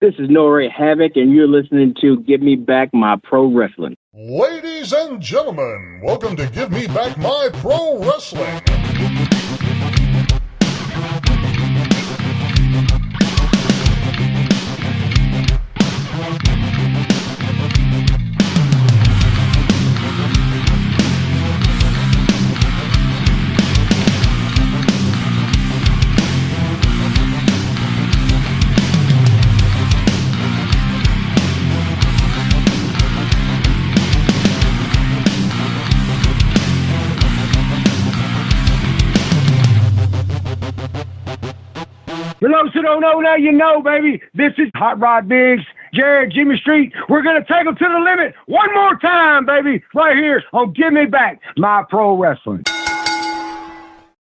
This is Eron Hatchett, and you're listening to Give Me Back My Pro Wrestling. Ladies and gentlemen, welcome to Give Me Back My Pro Wrestling. For those who don't know, now you know, baby. This is Hot Rod Biggs, Jarrett, Jimmy Street. We're going to take them to the limit one more time, baby, right here on Give Me Back My Pro Wrestling.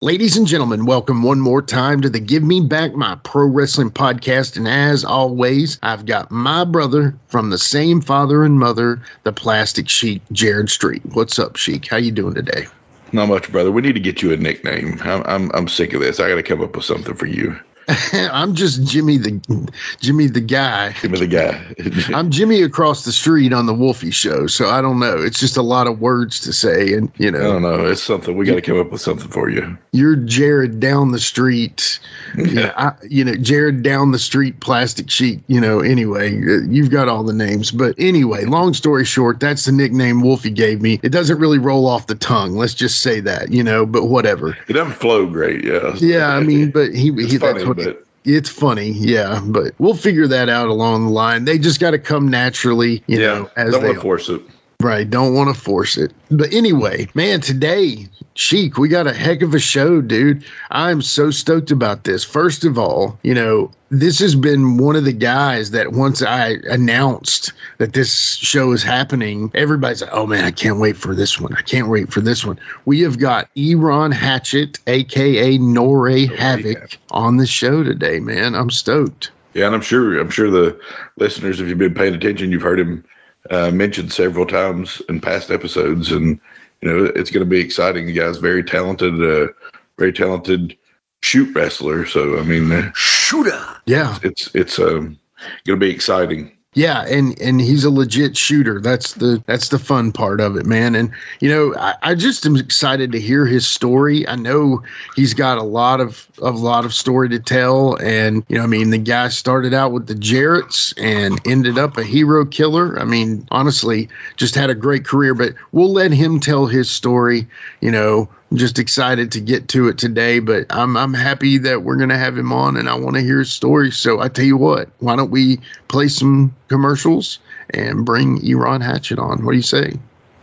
Ladies and gentlemen, welcome one more time to the Give Me Back My Pro Wrestling podcast. And as always, I've got my brother from the same father and mother, the Plastic Sheik, Jarrett Street. What's up, Sheik? How you doing today? Not much, brother. We need to get you a nickname. I'm sick of this. I got to come up with something for you. I'm just Jimmy the guy. Jimmy the guy. I'm Jimmy across the street on the Wolfie show, so I don't know. It's just a lot of words to say, and I don't know. It's something. We got to come up with something for you. You're Jared down the street. Jared down the street, Plastic Sheik. Anyway, you've got all the names. But anyway, long story short, that's the nickname Wolfie gave me. It doesn't really roll off the tongue. Let's just say that, but whatever. It doesn't flow great, yeah. Yeah, I mean, but it's funny, it's funny, yeah, but we'll figure that out along the line. They just got to come naturally, as don't they want to force it. Right, don't want to force it. But anyway, man, today, Sheik, we got a heck of a show, dude. I'm so stoked about this. First of all, this has been one of the guys that once I announced that this show is happening, everybody's like, oh man, I can't wait for this one. I can't wait for this one. We have got Eron Hatchett, aka Eron Hatchett, on the show today, man. I'm stoked. Yeah, and I'm sure the listeners, if you've been paying attention, you've heard him mentioned several times in past episodes, and it's going to be exciting. The guy's very talented shoot wrestler. So I mean, shooter. Yeah, it's going to be exciting. Yeah, and he's a legit shooter. That's the fun part of it, man. And I just am excited to hear his story. I know he's got a lot of story to tell. And the guy started out with the Jarretts and ended up a hero killer. I mean, honestly, just had a great career. But we'll let him tell his story. I'm just excited to get to it today, but I'm happy that we're going to have him on, and I want to hear his story. So I tell you what, why don't we play some commercials and bring Eron Hatchett on? What do you say?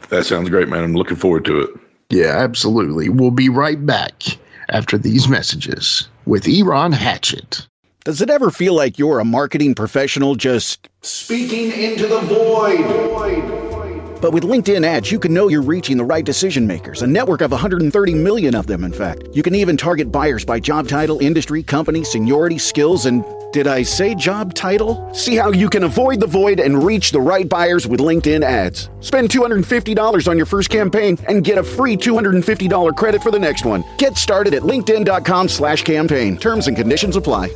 That sounds great, man. I'm looking forward to it. Yeah, absolutely. We'll be right back after these messages with Eron Hatchett. Does it ever feel like you're a marketing professional just speaking into the void? But with LinkedIn ads, you can know you're reaching the right decision makers, a network of 130 million of them, in fact. You can even target buyers by job title, industry, company, seniority, skills, and did I say job title? See how you can avoid the void and reach the right buyers with LinkedIn ads. Spend $250 on your first campaign and get a free $250 credit for the next one. Get started at linkedin.com/campaign. Terms and conditions apply.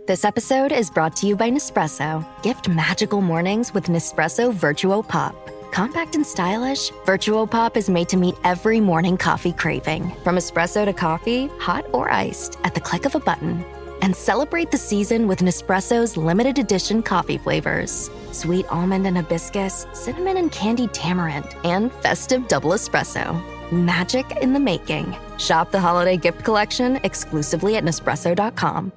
This episode is brought to you by Nespresso. Gift magical mornings with Nespresso Virtuo Pop. Compact and stylish, Virtuo Pop is made to meet every morning coffee craving. From espresso to coffee, hot or iced, at the click of a button. And celebrate the season with Nespresso's limited edition coffee flavors. Sweet almond and hibiscus, cinnamon and candied tamarind, and festive double espresso. Magic in the making. Shop the holiday gift collection exclusively at Nespresso.com.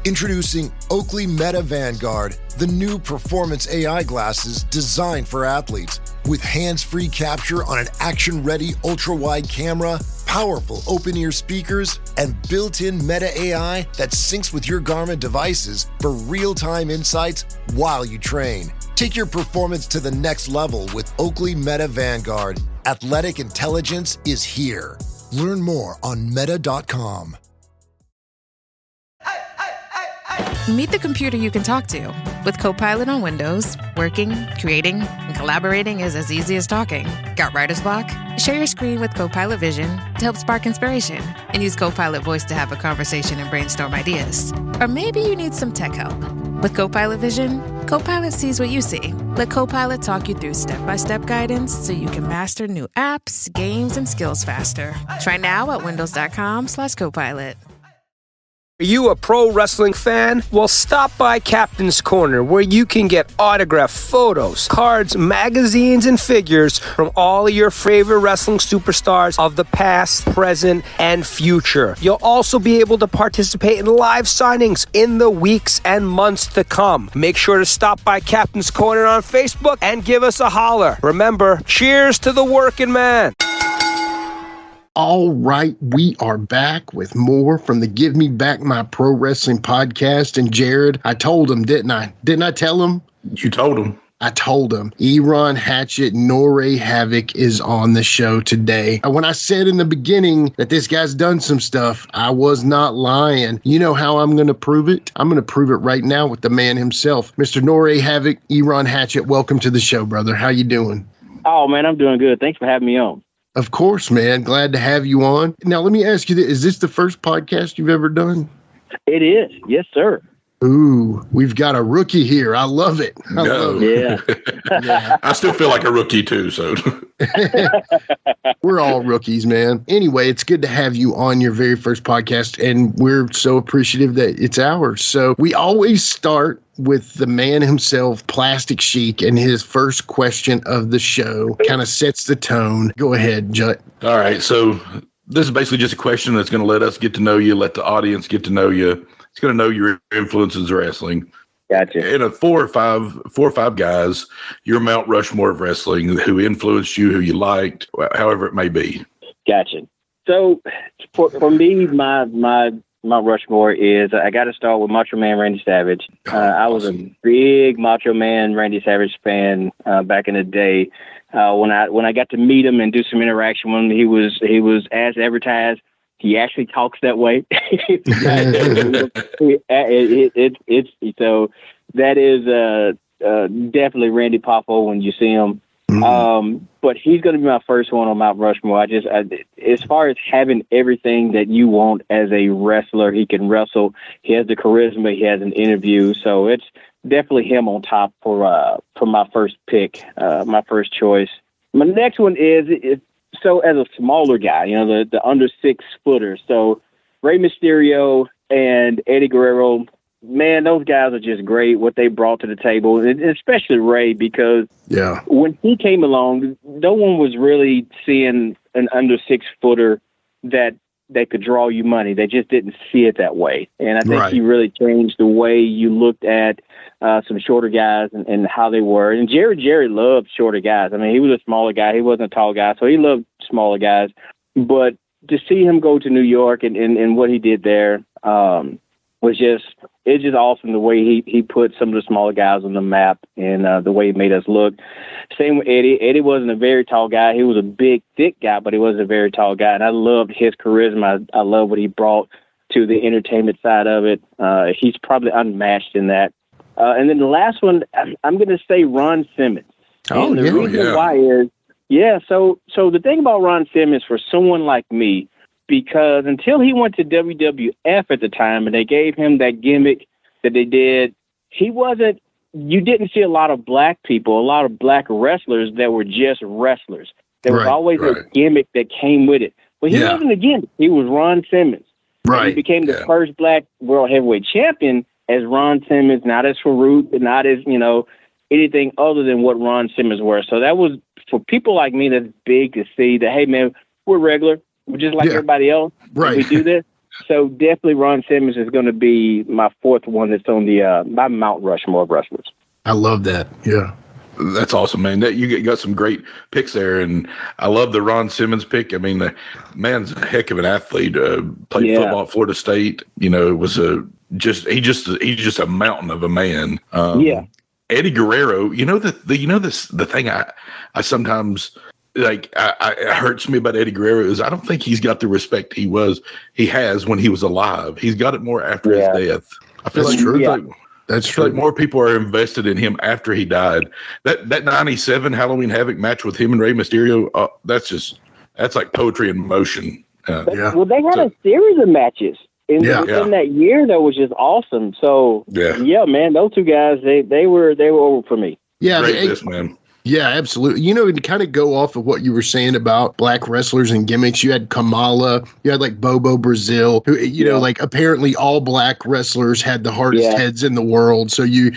Introducing Oakley Meta Vanguard, the new performance AI glasses designed for athletes. With hands-free capture on an action-ready ultra-wide camera, powerful open-ear speakers, and built-in Meta AI that syncs with your Garmin devices for real-time insights while you train. Take your performance to the next level with Oakley Meta Vanguard. Athletic intelligence is here. Learn more on meta.com. Meet the computer you can talk to. With Copilot on Windows, working, creating, and collaborating is as easy as talking. Got writer's block? Share your screen with Copilot Vision to help spark inspiration, and use Copilot Voice to have a conversation and brainstorm ideas. Or maybe you need some tech help. With Copilot Vision, Copilot sees what you see. Let Copilot talk you through step-by-step guidance so you can master new apps, games, and skills faster. Try now at windows.com/Copilot. Are you a pro wrestling fan? Well, stop by Captain's Corner, where you can get autographed photos, cards, magazines, and figures from all of your favorite wrestling superstars of the past, present, and future. You'll also be able to participate in live signings in the weeks and months to come. Make sure to stop by Captain's Corner on Facebook and give us a holler. Remember, cheers to the working man. All right, we are back with more from the Give Me Back My Pro Wrestling podcast. And Jared, I told him, didn't I? Didn't I tell him? You told him. I told him. Eron Hatchett, Norway Havoc is on the show today. When I said in the beginning that this guy's done some stuff, I was not lying. You know how I'm going to prove it? I'm going to prove it right now with the man himself. Mr. Norway Havoc, Eron Hatchett, welcome to the show, brother. How you doing? Oh, man, I'm doing good. Thanks for having me on. Of course, man. Glad to have you on. Now, let me ask you this. Is this the first podcast you've ever done? It is. Yes, sir. Ooh, we've got a rookie here. I love it. I love it. Yeah. I still feel like a rookie too, so. We're all rookies, man. Anyway, it's good to have you on your very first podcast, and we're so appreciative that it's ours. So we always start with the man himself, Plastic Sheik, and his first question of the show kind of sets the tone. Go ahead, Jut. All right, so this is basically just a question that's going to let us get to know you, let the audience get to know you. It's going to know your influences in wrestling. Gotcha. And four or five guys, your Mount Rushmore of wrestling, who influenced you, who you liked, however it may be. Gotcha. So for me, my Rushmore is, I got to start with Macho Man Randy Savage. I was a big Macho Man Randy Savage fan back in the day. When I got to meet him and do some interaction when he was as advertised. He actually talks that way. So that is definitely Randy Poffo when you see him. But he's going to be my first one on Mount Rushmore. As far as having everything that you want as a wrestler, he can wrestle. He has the charisma. He has an interview. So it's definitely him on top for my first pick, my first choice. My next one is so as a smaller guy, the under 6 footer. So Rey Mysterio and Eddie Guerrero, man, those guys are just great, what they brought to the table, and especially Rey, because when he came along, no one was really seeing an under 6 footer that could draw you money. They just didn't see it that way. And I think he really changed the way you looked at some shorter guys and how they were. And Jerry loved shorter guys. I mean, he was a smaller guy. He wasn't a tall guy, so he loved smaller guys. But to see him go to New York and what he did there was just awesome, the way he put some of the smaller guys on the map and the way he made us look. Same with Eddie. Eddie wasn't a very tall guy. He was a big, thick guy, but he wasn't a very tall guy. And I loved his charisma. I love what he brought to the entertainment side of it. He's probably unmatched in that. And then the last one, I'm going to say Ron Simmons. Oh, and the reason why is, so the thing about Ron Simmons for someone like me, because until he went to WWF at the time and they gave him that gimmick that they did, you didn't see a lot of black people, a lot of black wrestlers that were just wrestlers. There was always a gimmick that came with it. But he wasn't a gimmick. He was Ron Simmons. Right. And he became the first black world heavyweight champion as Ron Simmons, not as Farouk, not as, anything other than what Ron Simmons were. So that was, for people like me, that's big to see that, hey, man, we're regular. We're just like everybody else. Right. We do this. So definitely Ron Simmons is going to be my fourth one that's on my Mount Rushmore of wrestlers. I love that. Yeah. That's awesome, man. You got some great picks there, and I love the Ron Simmons pick. I mean, the man's a heck of an athlete. Played football at Florida State. It was he's just a mountain of a man. Eddie Guerrero. The thing I sometimes like it hurts me about Eddie Guerrero is I don't think he's got the respect he has when he was alive. He's got it more after his death. I feel That's like true. That's I feel true. like more people are invested in him after he died. That 97 Halloween Havoc match with him and Rey Mysterio, that's like poetry in motion. Well, they had a series of matches within that year that was just awesome. So yeah, man, those two guys, they were over for me. Yeah, great man. Yeah, absolutely. You know, to kind of go off of what you were saying about black wrestlers and gimmicks, you had Kamala, you had like Bobo Brazil, who, you know, like apparently all black wrestlers had the hardest heads in the world. So you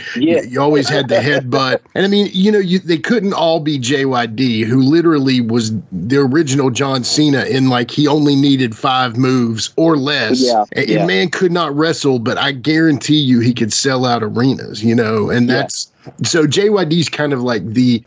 always had the headbutt. And I mean, you know, they couldn't all be JYD, who literally was the original John Cena in like he only needed 5 moves or less. And man could not wrestle, but I guarantee you he could sell out arenas, you know, and that's. So JYD's kind of like the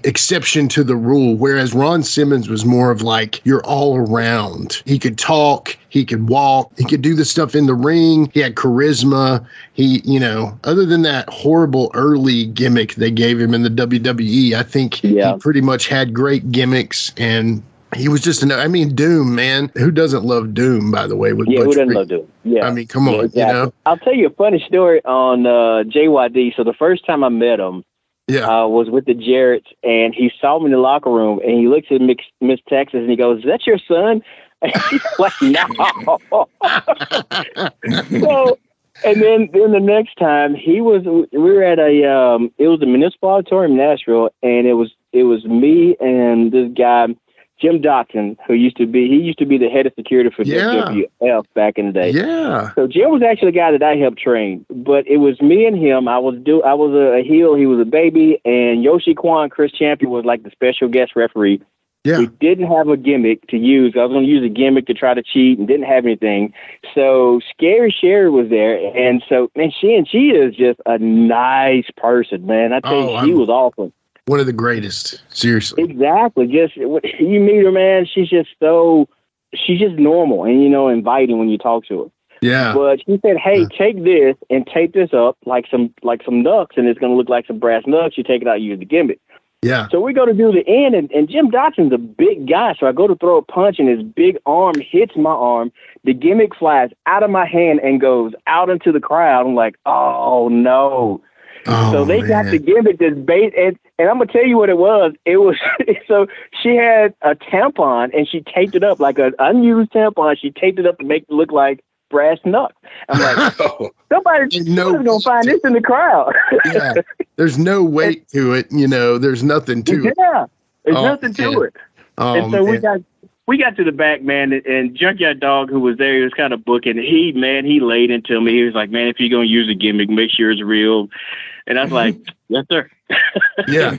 exception to the rule, whereas Ron Simmons was more of like you're all around. He could talk, he could walk, he could do the stuff in the ring. He had charisma. He, you know, other than that horrible early gimmick they gave him in the WWE, I think he pretty much had great gimmicks, and he was just Doom, man. Who doesn't love Doom, by the way? Who doesn't love Doom? Yeah. I mean, come on, exactly. You know? I'll tell you a funny story on JYD. So the first time I met him was with the Jarretts, and he saw me in the locker room, and he looks at Miss Texas, and he goes, "Is that your son?" And she's like, "No." So, and then the next time we were at it was the Municipal Auditorium in Nashville, and it was me and this guy, Jim Dotson, who used to be the head of security for WWF back in the day. Yeah. So Jim was actually the guy that I helped train, but it was me and him. I was a heel, he was a baby, and Yoshi Kwan, Chris Champion, was like the special guest referee. Yeah. We didn't have a gimmick to use. I was going to use a gimmick to try to cheat and didn't have anything. So Scary Sherry was there, and so man, she is just a nice person, man. I tell you, she was awesome. One of the greatest, seriously. Exactly. Just you meet her, man. She's just normal and, you know, inviting when you talk to her. Yeah. But she said, "Hey, take this and tape this up like some nuts, and it's going to look like some brass nuts. You take it out, use the gimmick." Yeah. So we go to do the end, and Jim Dotson's a big guy, so I go to throw a punch, and his big arm hits my arm. The gimmick flies out of my hand and goes out into the crowd. I'm like, oh no. So they got the gimmick this bait, and I'm gonna tell you what it was. It was so she had a tampon and she taped it up like an unused tampon. She taped it up to make it look like brass nuts. I'm like, somebody's gonna find this in the crowd. Yeah, there's no weight to it. You know, there's nothing to it. Yeah, there's nothing to it. And so we got to the back, man, and Junkyard Dog, who was there, he was kind of booking. He laid into me. He was like, "Man, if you're gonna use a gimmick, make sure it's real." And I was like, "Yes, sir." Yeah.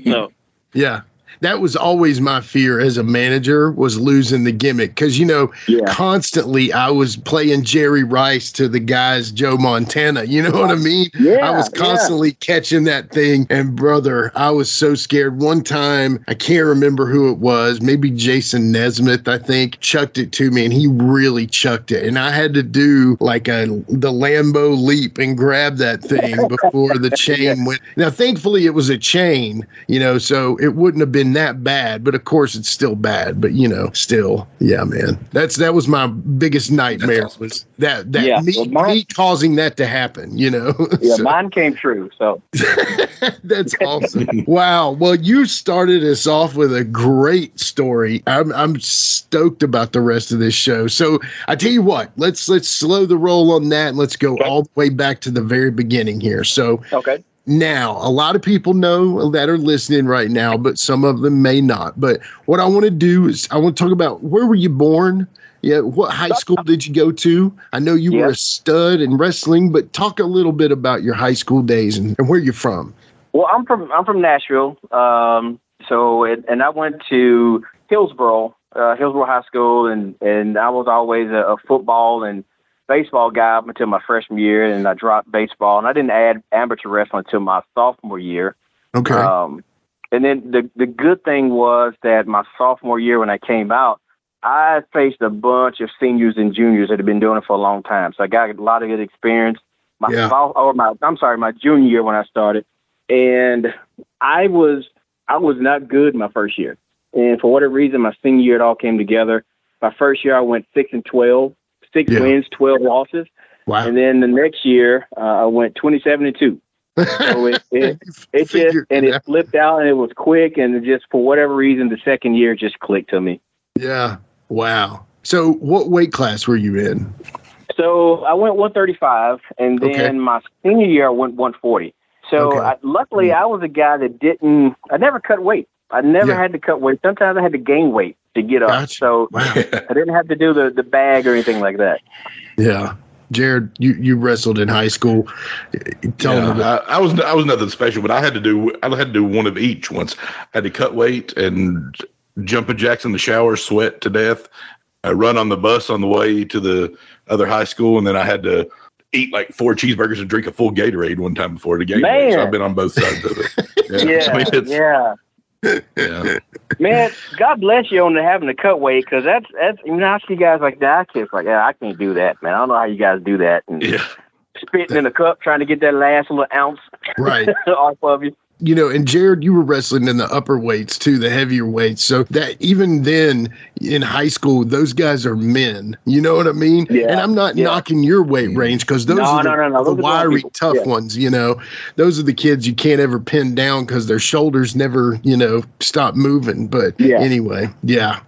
Yeah. That was always my fear as a manager, was losing the gimmick. Because, you know, constantly I was playing Jerry Rice to the guys Joe Montana. You know what I mean? Yeah, I was constantly catching that thing. And, brother, I was so scared. One time, I can't remember who it was. Maybe Jason Nesmith, I think, chucked it to me. And he really chucked it. And I had to do like the Lambo leap and grab that thing before the chain went. Now, thankfully, it was a chain, you know, so it wouldn't have been that bad, but of course it's still bad, but you know, still, yeah, man, that was my biggest nightmare. Awesome. Was that me causing that to happen, you know? Yeah, so. Mine came true, so that's awesome. Wow. Well, you started us off with a great story. I'm stoked about the rest of this show. So I tell you what, let's slow the roll on that and let's go all the way back to the very beginning here. So okay. Now, a lot of people know that are listening right now, but some of them may not. But what I want to do is I want to talk about, where were you born? Yeah, what high school did you go to? I know you were a stud in wrestling, but talk a little bit about your high school days and where you're from. Well, I'm from Nashville. And I went to Hillsboro High School, and I was always a football and baseball guy up until my freshman year, and I dropped baseball, and I didn't add amateur wrestling until my sophomore year. Okay. And then the good thing was that my sophomore year, when I came out, I faced a bunch of seniors and juniors that had been doing it for a long time. So I got a lot of good experience. My junior year when I started, and I was not good my first year. And for whatever reason, my senior year, it all came together. My first year, I went 6-12. 6 wins, 12 losses. Wow. And then the next year, I went 27-2. So it flipped out, and it was quick, and it just, for whatever reason, the second year just clicked to me. Yeah. Wow. So what weight class were you in? So I went 135, and then my senior year, I went 140. So luckily, I was a guy that I never cut weight. I never had to cut weight. Sometimes I had to gain weight to get up. Gotcha. So I didn't have to do the bag or anything like that. Yeah. Jared, you wrestled in high school. Tell me about. I was nothing special, but I had to do one of each once. I had to cut weight and jumping jacks in the shower, sweat to death, run on the bus on the way to the other high school, and then I had to eat like 4 cheeseburgers and drink a full Gatorade one time before the game. So I've been on both sides of it. Yeah. Man, God bless you on having to cut weight, because that's I see guys like that. Kids like, I can't do that, man. I don't know how you guys do that. And spitting in a cup, trying to get that last little ounce off of you. You know, and Jared, you were wrestling in the upper weights too, the heavier weights. So that even then in high school, those guys are men. You know what I mean? Yeah. And I'm not knocking your weight range, because those are the wiry, tough ones. You know, those are the kids you can't ever pin down because their shoulders never, stop moving. But anyway,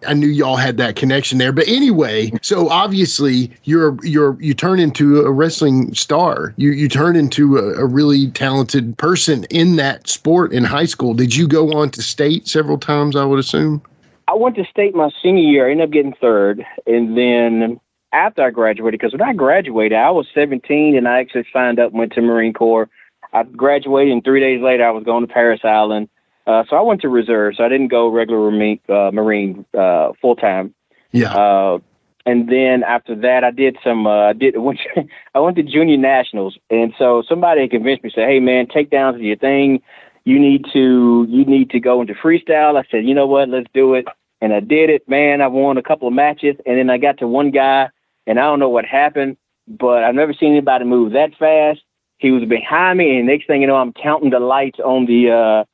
I knew y'all had that connection there. But anyway, so obviously you turn into a wrestling star. You turn into a really talented person in that sport in high school. Did you go on to state several times, I would assume? I went to state my senior year. I ended up getting third. And then after I graduated, because when I graduated, I was 17, and I actually signed up and went to Marine Corps. I graduated, and 3 days later, I was going to Paris Island. So I went to reserve. So I didn't go regular Marine full-time. Yeah. And then after that, I did I went to junior nationals. And so somebody convinced me, say, hey, man, takedowns is your thing. You need to go into freestyle. I said, you know what, let's do it. And I did it, man. I won a couple of matches, and then I got to one guy, and I don't know what happened, but I've never seen anybody move that fast. He was behind me, and next thing you know, I'm counting the lights on the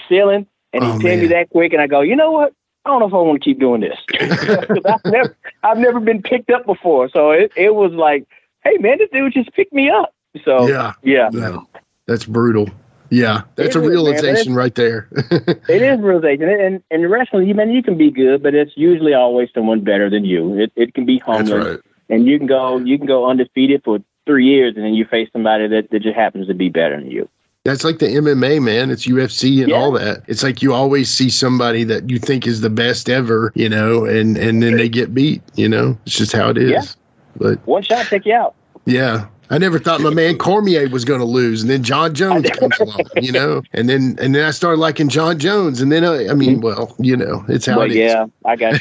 ceiling, and he pinned me that quick, and I go, you know what? I don't know if I want to keep doing this. I've never been picked up before. So it was like, hey, man, this dude just picked me up. So, yeah. That's brutal. Yeah, that's a realization right there. It is realization. And wrestling, you can be good, but it's usually always someone better than you. It can be humbling. That's right. And you can go undefeated for 3 years, and then you face somebody that just happens to be better than you. That's like the MMA, man. It's UFC and all that. It's like you always see somebody that you think is the best ever, and then they get beat, It's just how it is. Yeah. But one shot take you out. Yeah. I never thought my man Cormier was going to lose, and then John Jones comes along, and then I started liking John Jones, and then it's how it is. Yeah, I got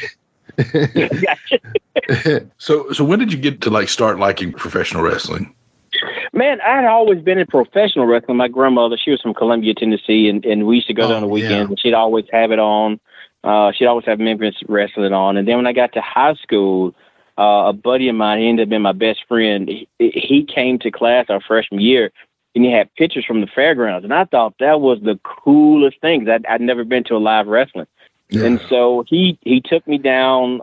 you. So when did you get to start liking professional wrestling? Man, I had always been in professional wrestling. My grandmother, she was from Columbia, Tennessee, and we used to go there on the weekends, and she'd always have it on. She'd always have Memphis wrestling on. And then when I got to high school, a buddy of mine, he ended up being my best friend. He came to class our freshman year, and he had pictures from the fairgrounds. And I thought that was the coolest thing, because I'd never been to a live wrestling. Yeah. And so he took me down,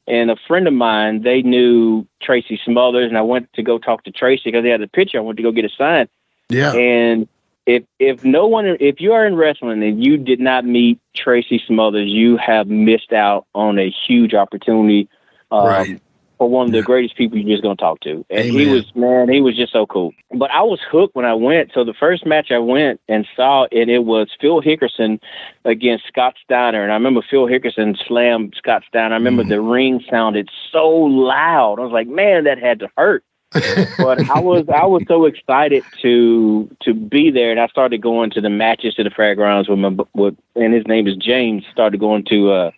and a friend of mine, they knew Tracy Smothers, and I went to go talk to Tracy because they had a picture. I went to go get a sign. Yeah. And if you are in wrestling and you did not meet Tracy Smothers, you have missed out on a huge opportunity. Right. For one of the greatest people you're just going to talk to. And he was just so cool. But I was hooked when I went. So the first match I went and saw, and it was Phil Hickerson against Scott Steiner. And I remember Phil Hickerson slammed Scott Steiner. I remember the ring sounded so loud. I was like, man, that had to hurt. But I was so excited to be there, and I started going to the matches to the fairgrounds and his name is James. Started going to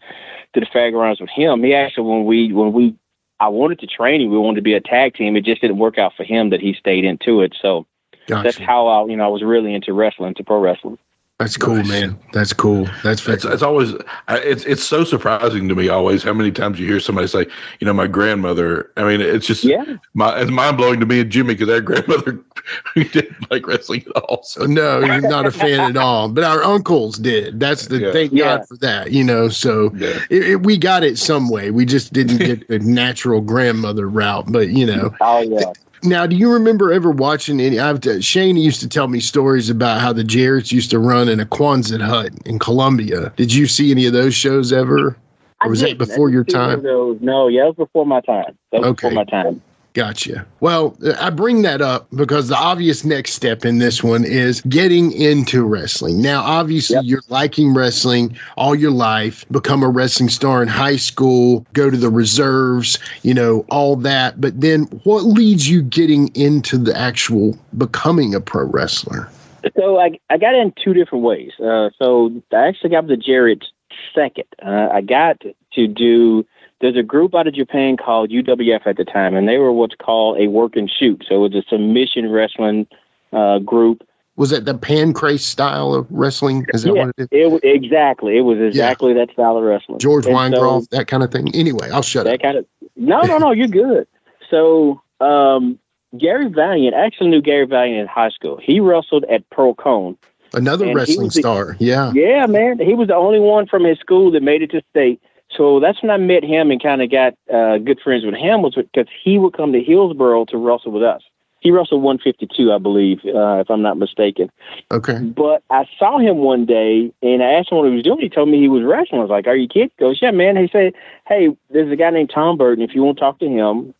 the fairgrounds with him. He actually, when I wanted to train him, we wanted to be a tag team. It just didn't work out for him that he stayed into it. So that's how I was really into wrestling, to pro wrestling. That's cool, man. That's cool. It's always it's so surprising to me always how many times you hear somebody say, my grandmother. I mean, it's just it's mind blowing to me and Jimmy, because our grandmother didn't like wrestling at all. So. No, he's not a fan at all. But our uncles did. That's thank God for that. So we got it some way. We just didn't get the natural grandmother route. But Oh yeah. Now, do you remember ever watching any? Shane used to tell me stories about how the Jarretts used to run in a Quonset hut in Colombia. Did you see any of those shows ever? Or was that before your time? No, yeah, it was before my time. Before my time. Gotcha. Well, I bring that up because the obvious next step in this one is getting into wrestling. Now, obviously, you're liking wrestling all your life, become a wrestling star in high school, go to the reserves, all that. But then what leads you getting into the actual becoming a pro wrestler? So I got in two different ways. So I actually got the Jarretts second. I got to do... There's a group out of Japan called UWF at the time, and they were what's called a work and shoot. So it was a submission wrestling group. Was that the pancrase style of wrestling? Is that what it is? Exactly. It was exactly that style of wrestling. George Weingroff, that kind of thing. Anyway, I'll shut up. No, you're good. So Gary Valiant, actually knew Gary Valiant in high school. He wrestled at Pearl Cone. Another wrestling star, yeah. Yeah, man. He was the only one from his school that made it to state. So that's when I met him and kind of got good friends with him, was because he would come to Hillsboro to wrestle with us. He wrestled 152, I believe, if I'm not mistaken. Okay. But I saw him one day, and I asked him what he was doing. He told me he was wrestling. I was like, "Are you kidding?" He goes, "Yeah, man." He said, "Hey, there's a guy named Tom Byrd, and if you want to talk to him,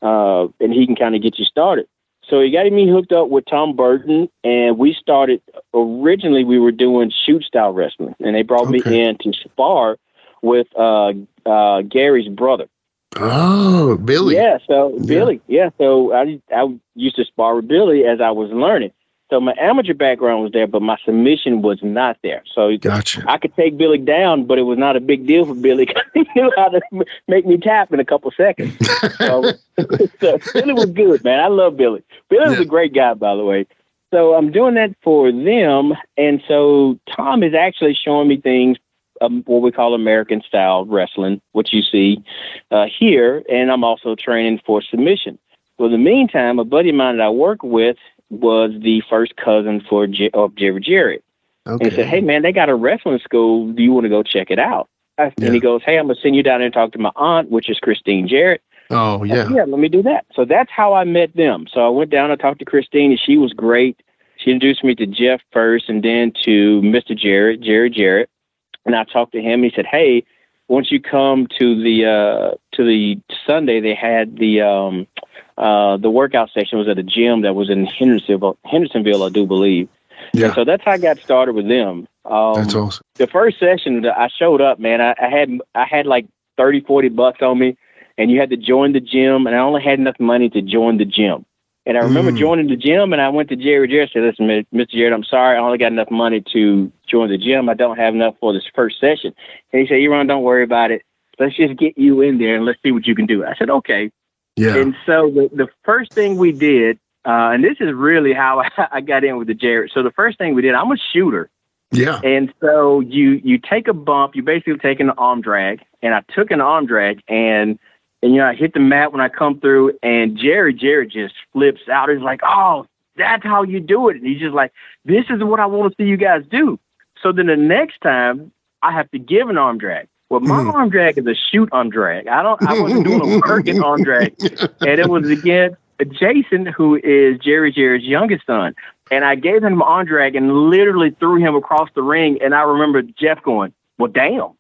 and he can kind of get you started." So he got me hooked up with Tom Burton, and we started. Originally, we were doing shoot-style wrestling, and they brought me in to spar with Gary's brother. Oh, Billy. Yeah, so Billy. Yeah, so I used to spar with Billy as I was learning. So my amateur background was there, but my submission was not there. So gotcha. I could take Billy down, but it was not a big deal for Billy because he knew how to make me tap in a couple seconds. So Billy was good, man. I love Billy. Billy was a great guy, by the way. So I'm doing that for them, and so Tom is actually showing me things, what we call American style wrestling, which you see here, and I'm also training for submission. Well, in the meantime, a buddy of mine that I work with was the first cousin of Jerry Jarrett. Okay. And he said, "Hey, man, they got a wrestling school. Do you want to go check it out?" And he goes, "Hey, I'm going to send you down there and talk to my aunt, which is Christine Jarrett." Oh, yeah. Said, yeah, let me do that. So that's how I met them. So I went down and talked to Christine, and she was great. She introduced me to Jeff first and then to Mr. Jarrett, Jerry Jarrett. And I talked to him. He said, "Hey, once you come to the Sunday, they had the workout session was at a gym that was in Hendersonville, I do believe." Yeah. And so that's how I got started with them. That's awesome. The first session that I showed up, man, I had like $30-40 on me, and you had to join the gym, and I only had enough money to join the gym. And I remember joining the gym, and I went to Jerry Jarrett and said, "Listen, Mr. Jarrett, I'm sorry, I only got enough money to join the gym. I don't have enough for this first session." And he said, "Eron, don't worry about it. Let's just get you in there, and let's see what you can do." I said, "Okay." Yeah. And so the first thing we did, and this is really how I got in with the Jarrett. So the first thing we did, I'm a shooter. Yeah. And so you take a bump, you basically take an arm drag, and I took an arm drag, and I hit the mat when I come through, and Jerry just flips out. He's like, "Oh, that's how you do it." And he's just like, "This is what I want to see you guys do." So then the next time I have to give an arm drag. Well, my arm drag is a shoot arm drag. I wasn't doing a working arm drag. And it was against Jason, who is Jerry Jarrett's youngest son. And I gave him an arm drag and literally threw him across the ring. And I remember Jeff going, "Well, damn."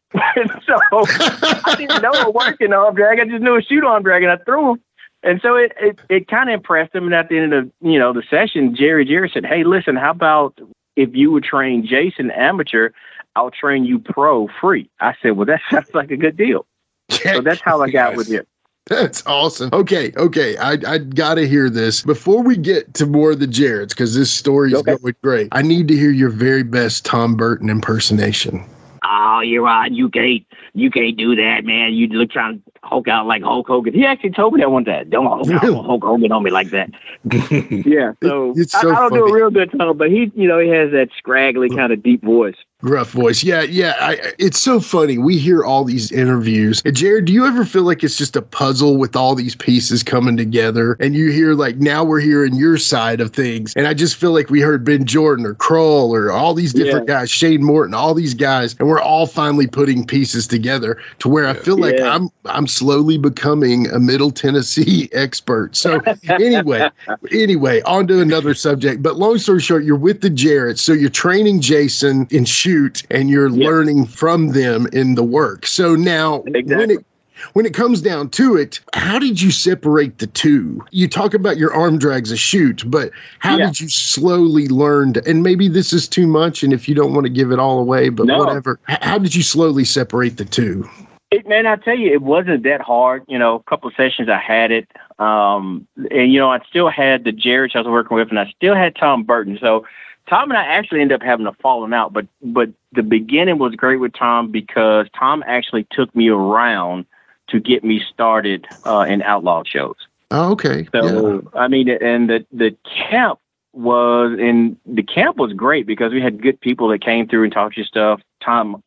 So I didn't know a working arm drag. I just knew a shoot arm drag, and I threw him. And so it kind of impressed him. And at the end of the session, Jerry Jarrett said, "Hey, listen, how about if you would train Jason amateur, I'll train you pro free." I said, "Well, that sounds like a good deal." So that's how I got with him. That's awesome. Okay. I got to hear this. Before we get to more of the Jarretts, because this story is going great, I need to hear your very best Tom Burton impersonation. "Oh, you're right. You can't do that, man. You look trying to Hulk out like Hulk Hogan." He actually told me that one time. "Don't Hulk Hogan on me like that." Yeah. So, I don't do a real good tone, but he has that scraggly kind of deep voice. Gruff voice. Yeah. It's so funny. We hear all these interviews. And Jared, do you ever feel like it's just a puzzle with all these pieces coming together? And you hear like, now we're hearing your side of things. And I just feel like we heard Ben Jordan or Kroll or all these different guys, Shane Morton, all these guys. And we're all finally putting pieces together together to where I feel like I'm slowly becoming a Middle Tennessee expert. So anyway, on to another subject. But long story short, you're with the Jarretts, so you're training Jason in shoot, and you're learning from them in the work. So now, when it comes down to it, how did you separate the two? You talk about your arm drags a shoot, but how did you slowly learn and maybe this is too much, and if you don't want to give it all away, but whatever, how did you slowly separate the two? Man, I tell you, it wasn't that hard. A couple of sessions I had it. And, I still had the Jarretts I was working with, and I still had Tom Burton. So Tom and I actually ended up having a falling out, but the beginning was great with Tom because Tom actually took me around to get me started in outlaw shows. Oh, okay. So, I mean, and the camp was great because we had good people that came through and taught you stuff. Tom